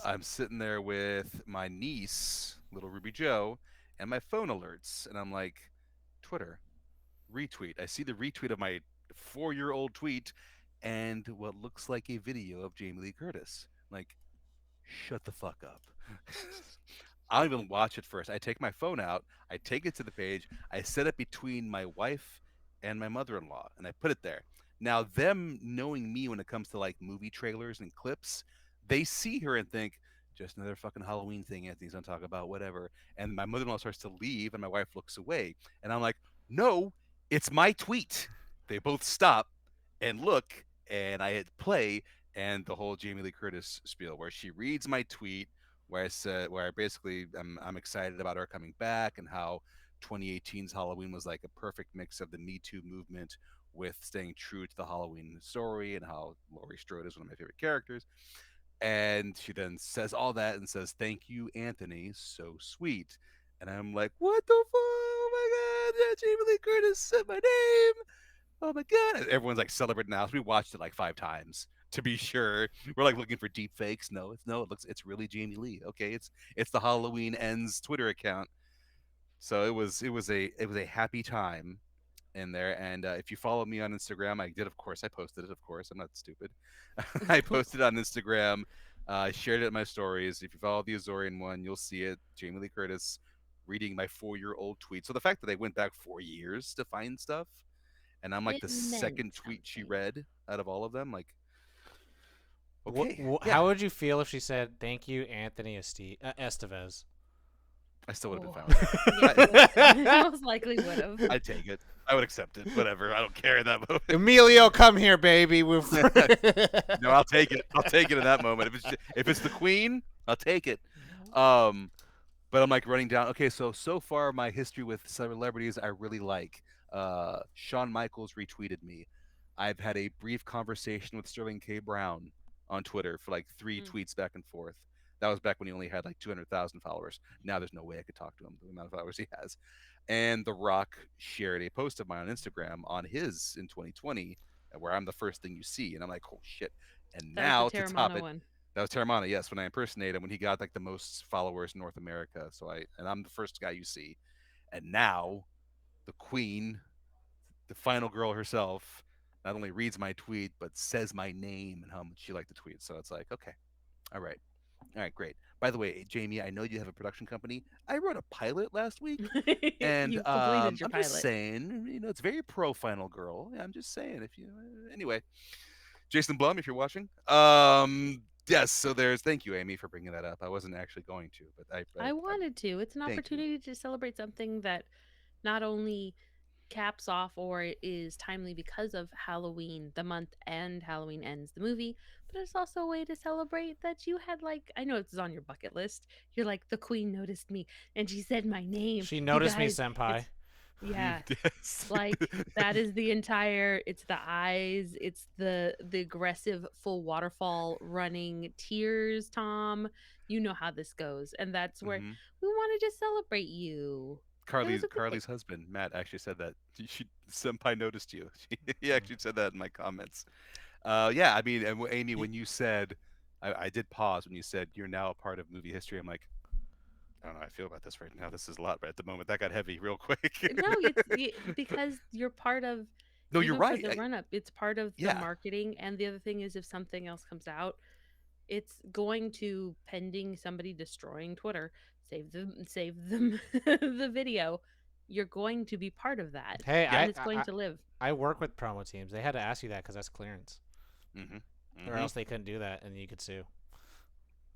I'm sitting there with my niece, little Ruby Joe, and my phone alerts, and I'm like, Twitter, retweet. I see the retweet of my 4-year-old tweet, and what looks like a video of Jamie Lee Curtis. Like, shut the fuck up. I don't even watch it first. I take my phone out, I take it to the page, I set it between my wife and my mother-in-law, and I put it there. Now, them knowing me when it comes to like movie trailers and clips, they see her and think, just another fucking Halloween thing Anthony's gonna talk about, whatever. And my mother-in-law starts to leave, and my wife looks away, and I'm like, no, it's my tweet. They both stop and look, and I hit play, and the whole Jamie Lee Curtis spiel where she reads my tweet where I basically I'm excited about her coming back and how 2018's Halloween was like a perfect mix of the Me Too movement with staying true to the Halloween story and how Laurie Strode is one of my favorite characters. And she then says all that and says, "Thank you, Anthony. So sweet." And I'm like, "What the fuck? Oh my god! Yeah, Jamie Lee Curtis said my name. Oh my god!" And everyone's like celebrating now. So we watched it like 5 times to be sure. We're like looking for deep fakes. No, it's really Jamie Lee. Okay, it's the Halloween Ends Twitter account. So it was a happy time in there. And if you follow me on Instagram, I did, of course. I posted it, of course. I'm not stupid. I posted it on Instagram. I shared it in my stories. If you follow the Azorian one, you'll see it. Jamie Lee Curtis reading my 4-year-old tweet. So the fact that they went back 4 years to find stuff, and I'm like It the meant second tweet she something. read out of all of them, like, okay, yeah, How would you feel if she said, "Thank you, Anthony Estevez"? I still would have been Oh, fine with yeah, that. most likely would have. I'd take it. I would accept it. Whatever. I don't care in that moment. Emilio, come here, baby. No, I'll take it. I'll take it in that moment. If it's the queen, I'll take it. Um, but I'm like running down. Okay, so far my history with celebrities I really like. Shawn Michaels retweeted me. I've had a brief conversation with Sterling K. Brown on Twitter for like three Mm. tweets back and forth. That was back when he only had like 200,000 followers. Now there's no way I could talk to him the amount of followers he has. And The Rock shared a post of mine on Instagram on his in 2020, where I'm the first thing you see, and I'm like, oh shit. And That was the now to top Terramana it, one. that was Terramana, yes, when I impersonated him when he got like the most followers in North America. And I'm the first guy you see. And now the queen, the final girl herself, not only reads my tweet, but says my name and how much she liked the tweet. So it's like, okay, all right. All right, great. By the way, Jamie, I know you have a production company. I wrote a pilot last week, and You've completed your I'm just pilot. saying, it's very pro Final Girl. I'm just saying, if you anyway, Jason Blum, if you're watching, yes. So there's thank you, Amy, for bringing that up. I wasn't actually going to, but I I wanted to. It's an thank you. opportunity to celebrate something that not only caps off or it is timely because of Halloween, the month, and Halloween Ends, the movie, but it's also a way to celebrate that you had, like, I know it's on your bucket list. You're like, the queen noticed me and she said my name. She You noticed me, guys, senpai. it's, yeah, Yes. like that is the entire, it's the eyes, it's the aggressive full waterfall running tears, Tom. You know how this goes. And that's where hmm we want to just celebrate you. It was Carly's a good thing. Carly's husband, Matt, actually said that. Senpai noticed you. He actually said that in my comments. Yeah, I mean, and Amy, when you said, I did pause when you said you're now a part of movie history. I'm like, I don't know how I feel about this right now. This is a lot right at the moment. That got heavy real quick. No, because you're part of, No, you're even for right. the run up, it's part of the Yeah. marketing. And the other thing is, if something else comes out, it's going to, pending somebody destroying Twitter, save them the video. You're going to be part of that, Hey, Yep. and it's going to live. I work with promo teams. They had to ask you that because that's clearance, hmm or hmm else they couldn't do that, and you could sue.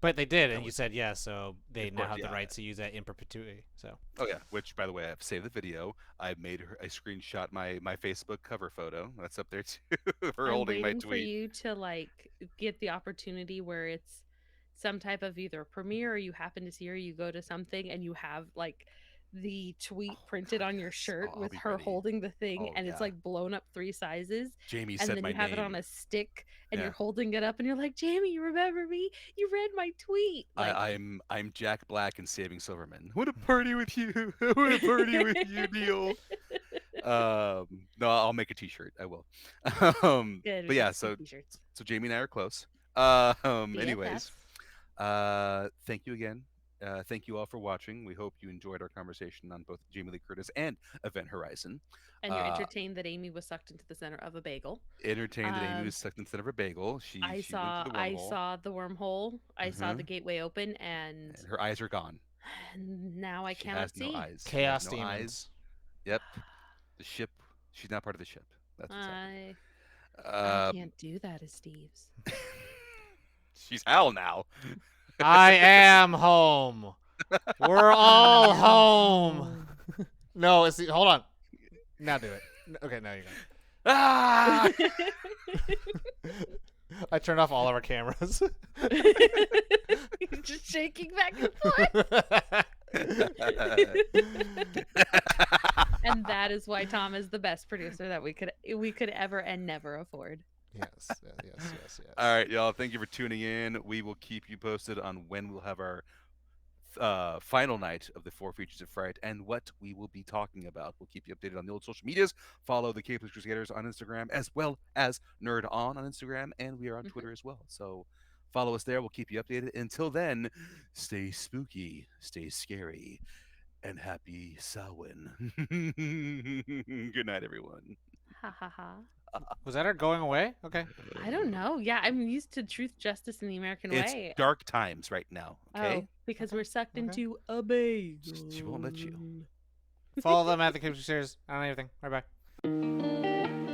But they did, That and you was, said yes, so they of now course, have the yeah. rights to use that in perpetuity. So Oh yeah. Which, by the way, I've saved the video. I made her. I screenshot my Facebook cover photo. That's up there too. Her I'm holding my waiting for tweet. you to, like, get the opportunity where it's some type of either premiere, or you happen to see her, you go to something and you have, like, the Oh tweet printed God, on your yes. shirt I'll with be her ready. holding the thing, Oh and it's yeah. like blown up 3 sizes, Jamie and said then my you have it on name. a stick and you're Yeah. holding it up and you're like, Jamie, you remember me? You read my tweet. I, Like, I'm Jack Black in Saving Silverman. I want to party with you. I want to party with you, Neil. No, I'll make a T-shirt. I will. good, we But get yeah, to see so t-shirts. Jamie and I are close. Anyways, BFFs. thank you again. Thank you all for watching. We hope you enjoyed our conversation on both Jamie Lee Curtis and Event Horizon. And you're Uh, entertained that Amy was sucked into the center of a bagel. entertained that Amy um was sucked instead of a bagel. She I she went through saw the I wormhole, saw the wormhole. I saw uh the gateway open, and and her eyes are gone. And now I She cannot has no see. eyes. She has Chaos no demons. eyes. Yep. The ship. She's not part of the ship. That's what's happening. I can't do that as Steve's. She's Hal now. I am home. We're all home. No, it's hold on. Now do it. Okay, now you go. Ah! I turned off all of our cameras. He's just shaking back and forth. And that is why Tom is the best producer that we could ever and never afford. Yes. All right, y'all. Thank you for tuning in. We will keep you posted on when we'll have our final night of the 4 features of Fright and what we will be talking about. We'll keep you updated on the old social medias. Follow the Capeless Crusaders on Instagram as well as Nerd on Instagram, and we are on Twitter as well. So follow us there. We'll keep you updated. Until then, stay spooky, stay scary, and happy Samhain. Good night, everyone. Ha ha ha. Was that her going away? Okay. I don't know. Yeah, I'm used to truth, justice, and the American It's way. dark times right now. Okay, Oh, because Okay, we're sucked okay. into a bagel. she won't let you. Follow them at the Crusaders on everything. Bye bye.